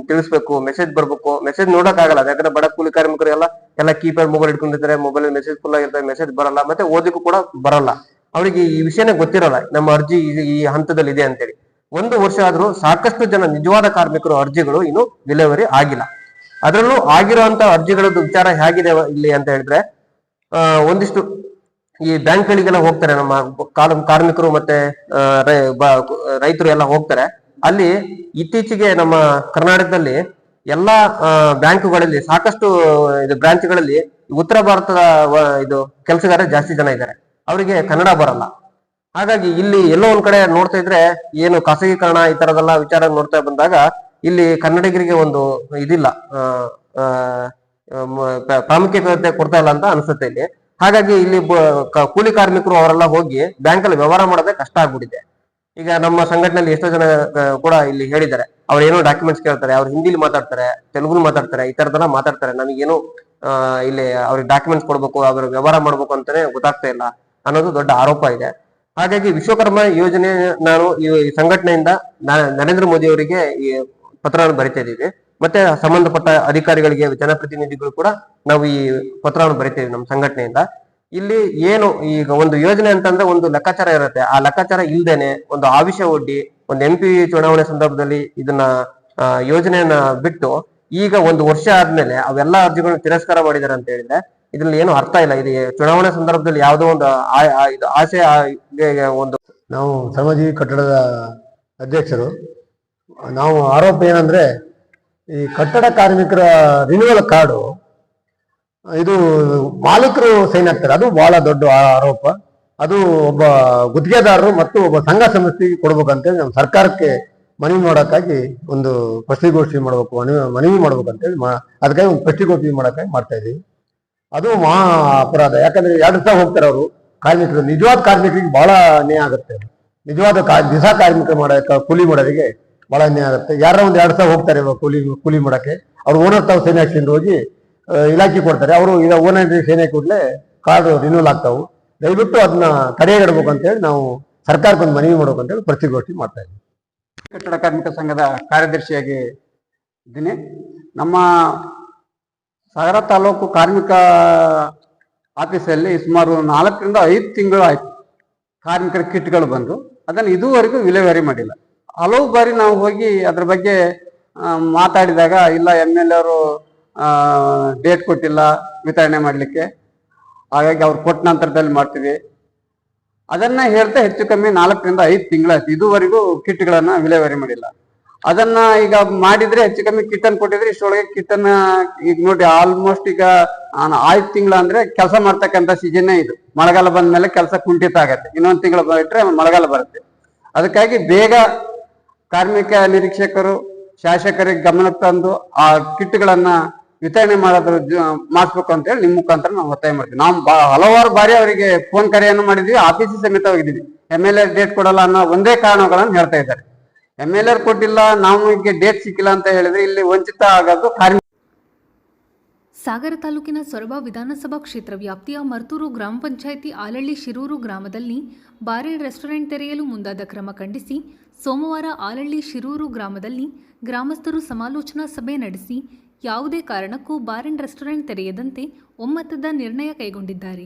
ತಿಳಿಸ್ಬೇಕು, ಮೆಸೇಜ್ ಬರ್ಬೇಕು. ಮೆಸೇಜ್ ನೋಡಕ್ ಆಗಲ್ಲ, ಯಾಕಂದ್ರೆ ಬಡ ಕೂಲಿ ಕಾರ್ಮಿಕರು ಎಲ್ಲ ಕೀಪ್ಯಾಡ್ ಮೊಬೈಲ್ ಇಟ್ಕೊಂಡಿರ್ತಾರೆ. ಮೊಬೈಲ್ ಮೆಸೇಜ್ ಫುಲ್ ಆಗಿರ್ತಾರೆ, ಮೆಸೇಜ್ ಬರಲ್ಲ, ಮತ್ತೆ ಓದಿಗೂ ಕೂಡ ಬರಲ್ಲ. ಅವ್ರಿಗೆ ಈ ವಿಷಯನೇ ಗೊತ್ತಿರಲ್ಲ ನಮ್ಮ ಅರ್ಜಿ ಈ ಹಂತದಲ್ಲಿ ಇದೆ ಅಂತೇಳಿ. 1 ವರ್ಷ ಆದ್ರೂ ಸಾಕಷ್ಟು ಜನ ನಿಜವಾದ ಕಾರ್ಮಿಕರು ಅರ್ಜಿಗಳು ಇನ್ನು ವಿಲೇವಾರಿ ಆಗಿಲ್ಲ. ಅದರಲ್ಲೂ ಆಗಿರುವಂತ ಅರ್ಜಿಗಳದ್ದು ವಿಚಾರ ಹೇಗಿದೆ ಇಲ್ಲಿ ಅಂತ ಹೇಳಿದ್ರೆ, ಒಂದಿಷ್ಟು ಈ ಬ್ಯಾಂಕ್ಗಳಿಗೆಲ್ಲ ಹೋಗ್ತಾರೆ ನಮ್ಮ ಕಾರ್ಮಿಕರು ಮತ್ತೆ ರೈತರು ಎಲ್ಲ ಹೋಗ್ತಾರೆ. ಅಲ್ಲಿ ಇತ್ತೀಚೆಗೆ ನಮ್ಮ ಕರ್ನಾಟಕದಲ್ಲಿ ಎಲ್ಲಾ ಬ್ಯಾಂಕುಗಳಲ್ಲಿ ಸಾಕಷ್ಟು ಇದು ಬ್ರಾಂಚ್ಗಳಲ್ಲಿ ಉತ್ತರ ಭಾರತದ ಇದು ಕೆಲಸಗಾರ ಜಾಸ್ತಿ ಜನ ಇದ್ದಾರೆ, ಅವರಿಗೆ ಕನ್ನಡ ಬರಲ್ಲ. ಹಾಗಾಗಿ ಇಲ್ಲಿ ಎಲ್ಲೋ ಒಂದ್ ಕಡೆ ನೋಡ್ತಾ ಇದ್ರೆ ಏನು ಖಾಸಗೀಕರಣ ಈ ತರದೆಲ್ಲ ವಿಚಾರ ನೋಡ್ತಾ ಬಂದಾಗ ಇಲ್ಲಿ ಕನ್ನಡಿಗರಿಗೆ ಒಂದು ಇದಿಲ್ಲ, ಪ್ರಾಮುಖ್ಯತೆ ಕೊಡ್ತಾ ಇಲ್ಲ ಅಂತ ಅನ್ಸುತ್ತೆ ಇಲ್ಲಿ. ಹಾಗಾಗಿ ಇಲ್ಲಿ ಕೂಲಿ ಕಾರ್ಮಿಕರು ಅವರೆಲ್ಲ ಹೋಗಿ ಬ್ಯಾಂಕಲ್ಲಿ ವ್ಯವಹಾರ ಮಾಡೋದೇ ಕಷ್ಟ ಆಗ್ಬಿಟ್ಟಿದೆ. ಈಗ ನಮ್ಮ ಸಂಘಟನೆಯಲ್ಲಿ ಎಷ್ಟೋ ಜನ ಕೂಡ ಇಲ್ಲಿ ಹೇಳಿದ್ದಾರೆ, ಅವ್ರು ಏನೋ ಡಾಕ್ಯುಮೆಂಟ್ಸ್ ಕೇಳ್ತಾರೆ, ಅವ್ರು ಹಿಂದಿಲಿ ಮಾತಾಡ್ತಾರೆ, ತೆಲುಗು ಮಾತಾಡ್ತಾರೆ, ಈ ತರದೆಲ್ಲ ಮಾತಾಡ್ತಾರೆ. ನಮಗೇನು ಇಲ್ಲಿ ಅವ್ರಿಗೆ ಡಾಕ್ಯುಮೆಂಟ್ಸ್ ಕೊಡ್ಬೇಕು, ಅವ್ರ ವ್ಯವಹಾರ ಮಾಡ್ಬೇಕು ಅಂತಾನೆ ಗೊತ್ತಾಗ್ತಾ ಇಲ್ಲ ಅನ್ನೋದು ದೊಡ್ಡ ಆರೋಪ ಇದೆ. ಹಾಗಾಗಿ ವಿಶ್ವಕರ್ಮ ಯೋಜನೆ ನಾನು ಈ ಸಂಘಟನೆಯಿಂದ ನರೇಂದ್ರ ಮೋದಿ ಅವರಿಗೆ ಈ ಪತ್ರವನ್ನು ಬರಿತಾ ಇದ್ದೀವಿ. ಮತ್ತೆ ಸಂಬಂಧಪಟ್ಟ ಅಧಿಕಾರಿಗಳಿಗೆ, ಜನಪ್ರತಿನಿಧಿಗಳು ಕೂಡ ನಾವು ಈ ಪತ್ರವನ್ನು ಬರಿತೇವೆ ನಮ್ಮ ಸಂಘಟನೆಯಿಂದ. ಇಲ್ಲಿ ಏನು ಈಗ ಒಂದು ಯೋಜನೆ ಅಂತಂದ್ರೆ ಒಂದು ಲೆಕ್ಕಾಚಾರ ಇರುತ್ತೆ. ಆ ಲೆಕ್ಕಾಚಾರ ಇಲ್ದೇನೆ ಒಂದು ಆವಿಷ ಒಡ್ಡಿ ಒಂದು MP ಚುನಾವಣೆ ಸಂದರ್ಭದಲ್ಲಿ ಇದನ್ನ ಯೋಜನೆಯನ್ನ ಬಿಟ್ಟು ಈಗ 1 ವರ್ಷ ಆದ್ಮೇಲೆ ಅವೆಲ್ಲ ಅರ್ಜಿಗಳನ್ನ ತಿರಸ್ಕಾರ ಮಾಡಿದಾರೆ ಅಂತ ಹೇಳಿದ್ರೆ ಇದ್ರಲ್ಲಿ ಏನು ಅರ್ಥ ಇಲ್ಲ. ಇದು ಚುನಾವಣೆ ಸಂದರ್ಭದಲ್ಲಿ ಯಾವುದೋ ಒಂದು ಆಸೆ ಒಂದು. ನಾವು ಶ್ರಮಜೀವಿ ಕಟ್ಟಡದ ಅಧ್ಯಕ್ಷರು. ನಾವು ಆರೋಪ ಏನಂದ್ರೆ ಈ ಕಟ್ಟಡ ಕಾರ್ಮಿಕರ ರಿನ್ಯೂವಲ್ ಕಾರ್ಡು ಇದು ಮಾಲೀಕರು ಸೈನ್ ಆಗ್ತಾರೆ, ಅದು ಬಹಳ ದೊಡ್ಡ ಆರೋಪ. ಅದು ಒಬ್ಬ ಗುತ್ತಿಗೆದಾರರು ಮತ್ತು ಒಬ್ಬ ಸಂಘ ಸಂಸ್ಥೆಗೆ ಕೊಡ್ಬೇಕಂತೇಳಿ ನಮ್ಮ ಸರ್ಕಾರಕ್ಕೆ ಮನವಿ ಮಾಡೋಕ್ಕಾಗಿ ಒಂದು ಪತ್ರಿಕಾಗೋಷ್ಠಿ ಮಾಡ್ಬೇಕು, ಮನವಿ ಮಾಡ್ಬೇಕಂತೇಳಿ ಅದಕ್ಕಾಗಿ ಒಂದು ಪತ್ರಿಕಾಗೋಷ್ಠಿ ಮಾಡೋಕ್ಕಾಗಿ ಮಾಡ್ತಾ ಇದೀವಿ. ಅದು ಮಹಾ ಅಪರಾಧ. ಯಾಕಂದ್ರೆ 2 ದಿವಸ ಹೋಗ್ತಾರೆ ಅವರು ಕಾರ್ಮಿಕರು. ನಿಜವಾದ ಕಾರ್ಮಿಕರಿಗೆ ಬಹಳ ಅನ್ಯಾಯ ಆಗುತ್ತೆ. ನಿಜವಾದ ದಿವಸ ಕಾರ್ಮಿಕ ಮಾಡೋಕೆ ಕೂಲಿ ಮಾಡೋರಿಗೆ ಬಹಳ ಅನ್ಯಾಯ ಆಗುತ್ತೆ. ಯಾರ ಒಂದು 2 ದಿವಸ ಹೋಗ್ತಾರೆ ಕೂಲಿ ಮಾಡಕ್ಕೆ, ಅವ್ರು ಓನರ್ ತಾವು ಸೇನೆ ಹಾಕ್ಸಿಂದ ಹೋಗಿ ಇಲಾಖೆ ಕೊಡ್ತಾರೆ. ಅವರು ಈಗ ಓನರ್ ಸೇನೆ ಕೂಡಲೇ ಕಾರ್ಡ್ ರಿನ್ಯೂವಲ್ ಆಗ್ತಾವು. ದಯವಿಟ್ಟು ಅದನ್ನ ತಡೆಗಟ್ಟಬೇಕು ಅಂತೇಳಿ ನಾವು ಸರ್ಕಾರಕ್ಕೆ ಒಂದು ಮನವಿ ಮಾಡ್ಬೇಕು ಅಂತೇಳಿ ಪತ್ರಿಕಾಗೋಷ್ಠಿ ಮಾಡ್ತಾ ಇದ್ದೀವಿ. ಕಟ್ಟಡ ಕಾರ್ಮಿಕ ಸಂಘದ ಕಾರ್ಯದರ್ಶಿಯಾಗಿ ಇದ್ದೀನಿ. ನಮ್ಮ ಸಾಗರ ತಾಲೂಕು ಕಾರ್ಮಿಕ ಆಫೀಸಲ್ಲಿ ಸುಮಾರು 4 ರಿಂದ 5 ತಿಂಗಳು ಆಯ್ತು ಕಾರ್ಮಿಕರ ಕಿಟ್ಗಳು ಬಂದು, ಅದನ್ನು ಇದುವರೆಗೂ ವಿಲೇವಾರಿ ಮಾಡಿಲ್ಲ. ಹಲವು ಬಾರಿ ನಾವು ಹೋಗಿ ಅದ್ರ ಬಗ್ಗೆ ಮಾತಾಡಿದಾಗ ಇಲ್ಲ MLA ಅವರು ಡೇಟ್ ಕೊಟ್ಟಿಲ್ಲ ವಿತರಣೆ ಮಾಡಲಿಕ್ಕೆ, ಹಾಗಾಗಿ ಅವ್ರು ಕೊಟ್ಟ ನಂತರದಲ್ಲಿ ಮಾಡ್ತೀವಿ ಅದನ್ನ ಹೇಳ್ತಾ ಹೆಚ್ಚು ಕಮ್ಮಿ 4 ರಿಂದ 5 ತಿಂಗಳಾಯ್ತು. ಇದುವರೆಗೂ ಕಿಟ್ಗಳನ್ನ ವಿಲೇವಾರಿ ಮಾಡಿಲ್ಲ. ಅದನ್ನ ಈಗ ಮಾಡಿದ್ರೆ ಹೆಚ್ಚು ಕಮ್ಮಿ ಕಿಟ್ಟನ್ನು ಕೊಟ್ಟಿದ್ರೆ ಇಷ್ಟೊಳಗೆ ಕಿಟ್ಟನ್ನ ಈಗ ನೋಡಿ ಆಲ್ಮೋಸ್ಟ್ ಈಗ 5 ತಿಂಗಳ ಅಂದ್ರೆ ಕೆಲಸ ಮಾಡ್ತಕ್ಕಂಥ ಸೀಸನ್ನೇ ಇದು. ಮಳೆಗಾಲ ಬಂದ್ಮೇಲೆ ಕೆಲಸ ಕುಂಠಿತ ಆಗತ್ತೆ. ಇನ್ನೊಂದು ತಿಂಗಳು ಬಿಟ್ರೆ ಮಳೆಗಾಲ ಬರುತ್ತೆ. ಅದಕ್ಕಾಗಿ ಬೇಗ ಕಾರ್ಮಿಕ ನಿರೀಕ್ಷಕರು ಶಾಸಕರಿಗೆ ಗಮನಕ್ಕೆ ತಂದು ಆ ಕಿಟ್ಗಳನ್ನ ವಿತರಣೆ ಮಾಡಿಸ್ಬೇಕು ಅಂತ ಹೇಳಿ ನಿಮ್ಮ ಮುಖಾಂತರ ನಾವು ಒತ್ತಾಯ ಮಾಡ್ತೀವಿ. ನಾವು ಹಲವಾರು ಬಾರಿ ಅವರಿಗೆ ಫೋನ್ ಕರೆಯನ್ನು ಮಾಡಿದ್ವಿ, ಆಫೀಸಿಗೆ ಸಮೇತ ಹೋಗಿದ್ದೀವಿ. MLA ಡೇಟ್ ಕೊಡಲ್ಲ ಅನ್ನೋ ಒಂದೇ ಕಾರಣಗಳನ್ನು ಹೇಳ್ತಾ ಇದ್ದಾರೆ. MLA ಕೊಟ್ಟಿಲ್ಲ, ನಮಗೆ ಡೇಟ್ ಸಿಕ್ಕಿಲ್ಲ ಅಂತ ಹೇಳಿದ್ರೆ ಇಲ್ಲಿ ವಂಚಿತ ಆಗೋದು ಕಾರ್ಮಿಕ. ಸಾಗರ ತಾಲೂಕಿನ ಸೊರಬ ವಿಧಾನಸಭಾ ಕ್ಷೇತ್ರ ವ್ಯಾಪ್ತಿಯ ಮರ್ತೂರು ಗ್ರಾಮ ಪಂಚಾಯಿತಿ ಆಲಳ್ಳಿ ಶಿರೂರು ಗ್ರಾಮದಲ್ಲಿ ಬಾರ್ ಅಂಡ್ ರೆಸ್ಟೋರೆಂಟ್ ತೆರೆಯಲು ಮುಂದಾದ ಕ್ರಮ ಖಂಡಿಸಿ ಸೋಮವಾರ ಆಲಳ್ಳಿ ಶಿರೂರು ಗ್ರಾಮದಲ್ಲಿ ಗ್ರಾಮಸ್ಥರು ಸಮಾಲೋಚನಾ ಸಭೆ ನಡೆಸಿ ಯಾವುದೇ ಕಾರಣಕ್ಕೂ ಬಾರ್ ಅಂಡ್ ರೆಸ್ಟೋರೆಂಟ್ ತೆರೆಯದಂತೆ ಒಮ್ಮತದ ನಿರ್ಣಯ ಕೈಗೊಂಡಿದ್ದಾರೆ.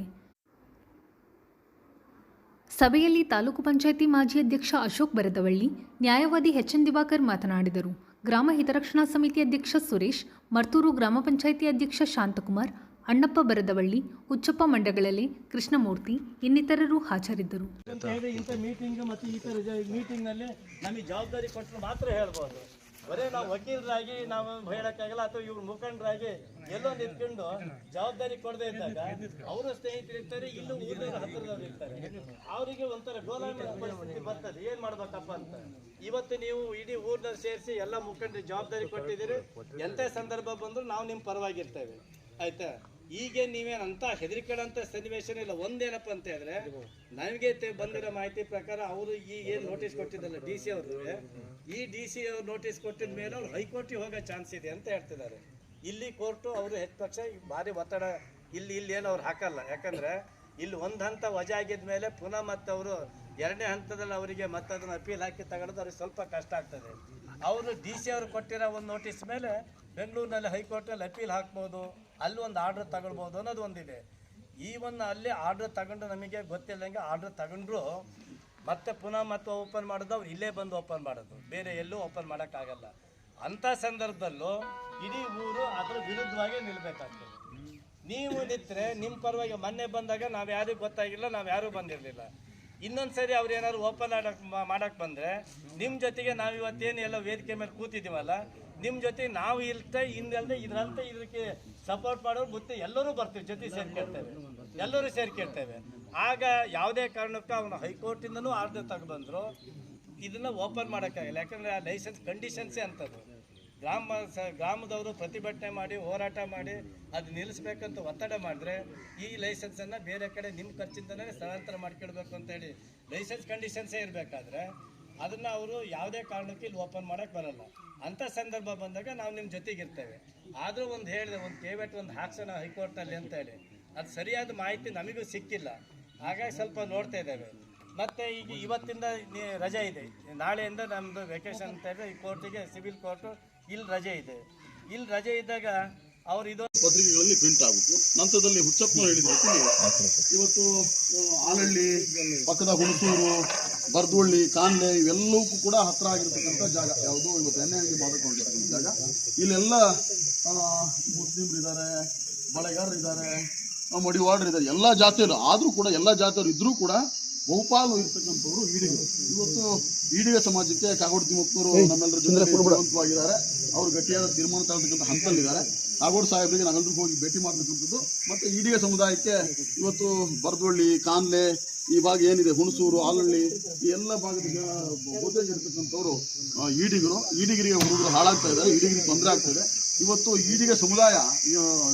ಸಭೆಯಲ್ಲಿ ತಾಲೂಕು ಪಂಚಾಯಿತಿ ಮಾಜಿ ಅಧ್ಯಕ್ಷ ಅಶೋಕ್ ಬರದವಳ್ಳಿ, ನ್ಯಾಯವಾದಿ HN ದಿವಾಕರ್ ಮಾತನಾಡಿದರು. ಗ್ರಾಮ ಹಿತರಕ್ಷಣಾ ಸಮಿತಿ ಅಧ್ಯಕ್ಷ ಸುರೇಶ್, ಮರ್ತೂರು ಗ್ರಾಮ ಪಂಚಾಯಿತಿ ಅಧ್ಯಕ್ಷ ಶಾಂತಕುಮಾರ್, ಅಣ್ಣಪ್ಪ ಬರದವಳ್ಳಿ, ಹುಚ್ಚಪ್ಪ ಮಂಡಗಳಲೆ, ಕೃಷ್ಣಮೂರ್ತಿ ಇನ್ನಿತರರು ಹಾಜರಿದ್ದರು. ಮೀಟಿಂಗ್ ಮತ್ತು ಈ ಥರ ಮೀಟಿಂಗ್ನಲ್ಲಿ ನಮಗೆ ಜವಾಬ್ದಾರಿ ಕೊಟ್ಟರು ಮಾತ್ರ ಹೇಳ್ಬೋದು. ಬರೀ ನಾವು ವಕೀಲರಾಗಿ ನಾವು ಹೇಳಕ್ಕಾಗಲ್ಲ, ಅಥವಾ ಇವ್ರು ಮುಖಂಡರಾಗಿ ಎಲ್ಲೋ ನಿಂತ್ಕೊಂಡು ಜವಾಬ್ದಾರಿ ಕೊಡದೇ ಇದ್ದಾಗ ಅವರು ಸ್ನೇಹಿತರು ಇರ್ತಾರೆ, ಇಲ್ಲೂ ಊರಿನ ಹತ್ತಿರದವ್ರು ಇರ್ತಾರೆ, ಅವರಿಗೆ ಒಂಥರ ಗೋಲಾಮಿ ಪರಿಸ್ಥಿತಿ ಬರ್ತದೆ. ಏನ್ ಮಾಡ್ಬೇಕಪ್ಪ ಅಂತ ಇವತ್ತು ನೀವು ಇಡೀ ಊರ್ನ ಸೇರಿಸಿ ಎಲ್ಲ ಮುಖಂಡರಿಗೆ ಜವಾಬ್ದಾರಿ ಕೊಟ್ಟಿದ್ದೀರಿ. ಎಂಥ ಸಂದರ್ಭ ಬಂದ್ರು ನಾವು ನಿಮ್ಮ ಪರವಾಗಿರ್ತೇವೆ, ಆಯ್ತಾ? ಈಗ ನೀವೇನಂತ ಹೆದರಿಕೊಳ್ಳೋಂಥ ಸನ್ನಿವೇಶ ಇಲ್ಲ. ಒಂದೇನಪ್ಪ ಅಂತ ಹೇಳಿದ್ರೆ ನನಗೆ ಬಂದಿರೋ ಮಾಹಿತಿ ಪ್ರಕಾರ ಅವರು ಈ ಏನು ನೋಟಿಸ್ ಕೊಟ್ಟಿದ್ದಲ್ಲ DC ಅವ್ರಿಗೆ, ಈ DC ಅವ್ರು ನೋಟಿಸ್ ಕೊಟ್ಟಿದ ಮೇಲೆ ಅವ್ರು ಹೈಕೋರ್ಟಿಗೆ ಹೋಗೋ ಚಾನ್ಸ್ ಇದೆ ಅಂತ ಹೇಳ್ತಿದ್ದಾರೆ. ಇಲ್ಲಿ ಕೋರ್ಟು ಅವರು ಹೆಚ್ಚು ಪಕ್ಷ ಭಾರಿ ಒತ್ತಡ ಇಲ್ಲಿ ಏನು ಅವ್ರು ಹಾಕಲ್ಲ. ಯಾಕಂದ್ರೆ ಇಲ್ಲಿ ಒಂದು ಹಂತ ವಜಾ ಆಗಿದ ಮೇಲೆ ಪುನಃ ಮತ್ತೆ ಅವರು 2ನೇ ಹಂತದಲ್ಲಿ ಅವರಿಗೆ ಮತ್ತೆ ಅದನ್ನು ಅಪೀಲ್ ಹಾಕಿ ತಗೊಳ್ಳೋದು ಅವ್ರಿಗೆ ಸ್ವಲ್ಪ ಕಷ್ಟ ಆಗ್ತದೆ. ಅವರು DC ಅವರು ಕೊಟ್ಟಿರೋ ಒಂದು ನೋಟಿಸ್ ಮೇಲೆ ಬೆಂಗಳೂರಿನಲ್ಲಿ ಹೈಕೋರ್ಟಲ್ಲಿ ಅಪೀಲ್ ಹಾಕ್ಬೋದು, ಅಲ್ಲಿ ಒಂದು ಆರ್ಡರ್ ತಗೊಳ್ಬೋದು ಅನ್ನೋದು ಒಂದಿದೆ. ಈ ಒಂದು ಅಲ್ಲಿ ಆರ್ಡರ್ ತಗೊಂಡು ನಮಗೆ ಗೊತ್ತಿಲ್ಲದಂಗೆ ಆರ್ಡರ್ ತಗೊಂಡ್ರು ಮತ್ತೆ ಪುನಃ ಮತ್ತೆ ಓಪನ್ ಮಾಡೋದು ಅವ್ರು ಇಲ್ಲೇ ಬಂದು ಓಪನ್ ಮಾಡೋದು, ಬೇರೆ ಎಲ್ಲೂ ಓಪನ್ ಮಾಡೋಕ್ಕಾಗಲ್ಲ. ಅಂಥ ಸಂದರ್ಭದಲ್ಲೂ ಇಡೀ ಊರು ಅದ್ರ ವಿರುದ್ಧವಾಗಿ ನಿಲ್ಬೇಕಾಗ್ತದೆ. ನೀವು ನಿಂತರೆ ನಿಮ್ಮ ಪರವಾಗಿ ಮೊನ್ನೆ ಬಂದಾಗ ನಾವು ಯಾರಿಗೂ ಗೊತ್ತಾಗಿಲ್ಲ, ನಾವು ಯಾರೂ ಬಂದಿರಲಿಲ್ಲ. ಇನ್ನೊಂದು ಸರಿ ಅವ್ರು ಏನಾದ್ರು ಓಪನ್ ಮಾಡಕ್ಕೆ ಬಂದರೆ ನಿಮ್ಮ ಜೊತೆಗೆ ನಾವು ಇವತ್ತೇನು ಎಲ್ಲ ವೇದಿಕೆ ಮೇಲೆ ಕೂತಿದ್ದೀವಲ್ಲ, ನಿಮ್ಮ ಜೊತೆಗೆ ನಾವು ಹಿಂದಲ್ಲದೆ ಇದರಂತೆ ಇದಕ್ಕೆ ಸಪೋರ್ಟ್ ಮಾಡೋರು ಬುತ್ತಿ ಎಲ್ಲರೂ ಬರ್ತೀವಿ, ಜೊತೆ ಸೇರ್ಕೊಳ್ತೇವೆ, ಎಲ್ಲರೂ ಸೇರ್ಕೊಳ್ತೇವೆ. ಆಗ ಯಾವುದೇ ಕಾರಣಕ್ಕೂ ಅವನು ಹೈಕೋರ್ಟಿಂದನೂ ಆರ್ಡರ್ ತಗೊಬಂದರು ಇದನ್ನು ಓಪನ್ ಮಾಡೋಕ್ಕಾಗಿಲ್ಲ. ಯಾಕಂದರೆ ಆ ಲೈಸೆನ್ಸ್ ಕಂಡೀಷನ್ಸೇ ಅಂಥದ್ದು. ಗ್ರಾಮದವರು ಪ್ರತಿಭಟನೆ ಮಾಡಿ ಹೋರಾಟ ಮಾಡಿ ಅದು ನಿಲ್ಲಿಸ್ಬೇಕಂತ ಒತ್ತಡ ಮಾಡಿದ್ರೆ ಈ ಲೈಸೆನ್ಸನ್ನು ಬೇರೆ ಕಡೆ ನಿಮ್ಮ ಖರ್ಚಿಂದನೇ ಸ್ಥಳಾಂತರ ಮಾಡ್ಕೊಳ್ಬೇಕು ಅಂತೇಳಿ ಲೈಸೆನ್ಸ್ ಕಂಡೀಷನ್ಸೇ ಇರಬೇಕಾದ್ರೆ ಅದನ್ನು ಅವರು ಯಾವುದೇ ಕಾರಣಕ್ಕೆ ಇಲ್ಲಿ ಓಪನ್ ಮಾಡೋಕ್ಕೆ ಬರಲ್ಲ. ಅಂಥ ಸಂದರ್ಭ ಬಂದಾಗ ನಾವು ನಿಮ್ಮ ಜೊತೆಗಿರ್ತೇವೆ. ಆದರೂ ಒಂದು ಹೇಳಿದೆ, ಒಂದು ಕೇವೆಟ್ ಒಂದು ಹಾಕ್ಸೋಣ ಹೈಕೋರ್ಟ್ನಲ್ಲಿ ಅಂತೇಳಿ, ಅದು ಸರಿಯಾದ ಮಾಹಿತಿ ನಮಗೂ ಸಿಕ್ಕಿಲ್ಲ. ಹಾಗಾಗಿ ಸ್ವಲ್ಪ ನೋಡ್ತಾ ಇದ್ದೇವೆ. ಮತ್ತು ಈಗ ಇವತ್ತಿಂದ ರಜೆ ಇದೆ, ನಾಳೆಯಿಂದ ನಮ್ಮದು ವೆಕೇಷನ್ ಅಂತ ಹೇಳಿದ್ರೆ ಈ ಕೋರ್ಟಿಗೆ, ಸಿವಿಲ್ ಕೋರ್ಟು ಇಲ್ಲಿ ರಜೆ ಇದೆ. ಇಲ್ಲಿ ರಜೆ ಇದ್ದಾಗ ಅವ್ರು ಇದೊಂದು ಪತ್ರಿಕೆಗಳಲ್ಲಿ ಪ್ರಿಂಟ್ ಆಗಬೇಕು. ನಂತರದಲ್ಲಿ ಹುಚ್ಚಪ್ಪನ ಹೇಳಿದ ಇವತ್ತು ಆಲಹಳ್ಳಿ ಪಕ್ಕದ ಹುಣಸೂರು, ಬರ್ದುವಳ್ಳಿ, ಕಾನ್ಲೆ ಇವೆಲ್ಲವಕ್ಕೂ ಕೂಡ ಹತ್ತಿರ ಆಗಿರ್ತಕ್ಕಂಥ ಜಾಗ ಯಾವುದು ಇವತ್ತು ಎಣ್ಣೆ ಮಾಡಿಕೊಂಡಿರ್ತಕ್ಕಂಥ ಜಾಗ. ಇಲ್ಲೆಲ್ಲ ಮುಸ್ಲಿಮ್ರಿದ್ದಾರೆ, ಬಳೆಗಾರರಿದ್ದಾರೆ, ಮಡಿವಾಳರು ಇದ್ದಾರೆ, ಎಲ್ಲ ಜಾತಿಯವರು. ಆದರೂ ಕೂಡ ಎಲ್ಲ ಜಾತಿಯವರು ಇದ್ರೂ ಕೂಡ ಬಹುಪಾಲು ಇರ್ತಕ್ಕಂಥವ್ರು ಈಡಿಗರು. ಇವತ್ತು ಈಡಿಗ ಸಮಾಜಕ್ಕೆ ಕಾಗೋಡು ತಿಮ್ಮಪ್ಪನವರು ನಮ್ಮೆಲ್ಲರ ಜೊತೆ ಜೀವಂತವಾಗಿದ್ದಾರೆ. ಅವರು ಗಟ್ಟಿಯಾದ ತೀರ್ಮಾನ ತಗೊಳ್ತಕ್ಕಂಥ ಹಂತದಲ್ಲಿದ್ದಾರೆ. ಕಾಗೋಡು ಸಾಹೇಬರಿಗೆ ನಾವೆಲ್ಲರೂ ಹೋಗಿ ಭೇಟಿ ಮಾಡ್ತಕ್ಕಂಥದ್ದು. ಮತ್ತು ಈಡಿಗ ಸಮುದಾಯಕ್ಕೆ ಇವತ್ತು ಬರ್ದೊಳ್ಳಿ, ಕಾನ್ಲೆ ಈ ಭಾಗ ಏನಿದೆ, ಹುಣಸೂರು, ಆಲಹಳ್ಳಿ ಈ ಎಲ್ಲ ಭಾಗದ ಬಹುತೇಕ ಇರ್ತಕ್ಕಂಥವ್ರು ಈಡಿಗರು. ಈಡಿಗರಿಗೆ ಹುಡುಗರು ಹಾಳಾಗ್ತಾ ಇದ್ದಾರೆ, ಈಡಿಗರಿಗೆ ತೊಂದರೆ ಆಗ್ತಾ ಇದೆ. ಇವತ್ತು ಈಡಿಗ ಸಮುದಾಯ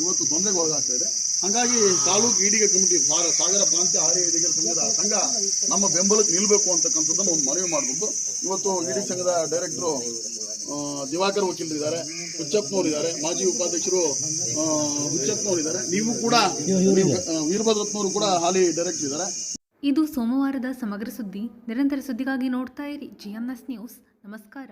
ಇವತ್ತು ತೊಂದರೆಗೆ ಒಳಗಾಗ್ತಾ ಇದೆ. ಹಾಗಾಗಿ ತಾಲೂಕು ಈಡಿಗ ಕಮಿಟಿ, ಸಾಗರ ಪ್ರಾಂತ್ಯ ಆರ್ಯ ಈಡಿಗರ ಸಂಘ ನಮ್ಮ ಬೆಂಬಲಕ್ಕೆ ನಿಲ್ಲಬೇಕು ಅಂತಕ್ಕಂಥದ್ದನ್ನು ಒಂದು ಮನವಿ ಮಾಡಬೇಕು. ಇವತ್ತು ಈಡಿಗ ಸಂಘದ ಡೈರೆಕ್ಟರು ದಿವಾಕರ್ ವಕೀಲರಿದ್ದಾರೆ, ಹುಚ್ಚಪ್ಪನವರಿದ್ದಾರೆ, ಮಾಜಿ ಉಪಾಧ್ಯಕ್ಷರು ಹುಚ್ಚಪ್ಪನವರಿದ್ದಾರೆ. ನೀವು ಕೂಡ ವೀರಭದ್ರಪ್ಪನವರು ಕೂಡ ಹಾಲಿ ಡೈರೆಕ್ಟರ್ ಇದ್ದಾರೆ. ಇದು ಸೋಮವಾರದ ಸಮಗ್ರ ಸುದ್ದಿ. ನಿರಂತರ ಸುದ್ದಿಗಾಗಿ ನೋಡ್ತಾ ಇರಿ GNS ನ್ಯೂಸ್. ನಮಸ್ಕಾರ.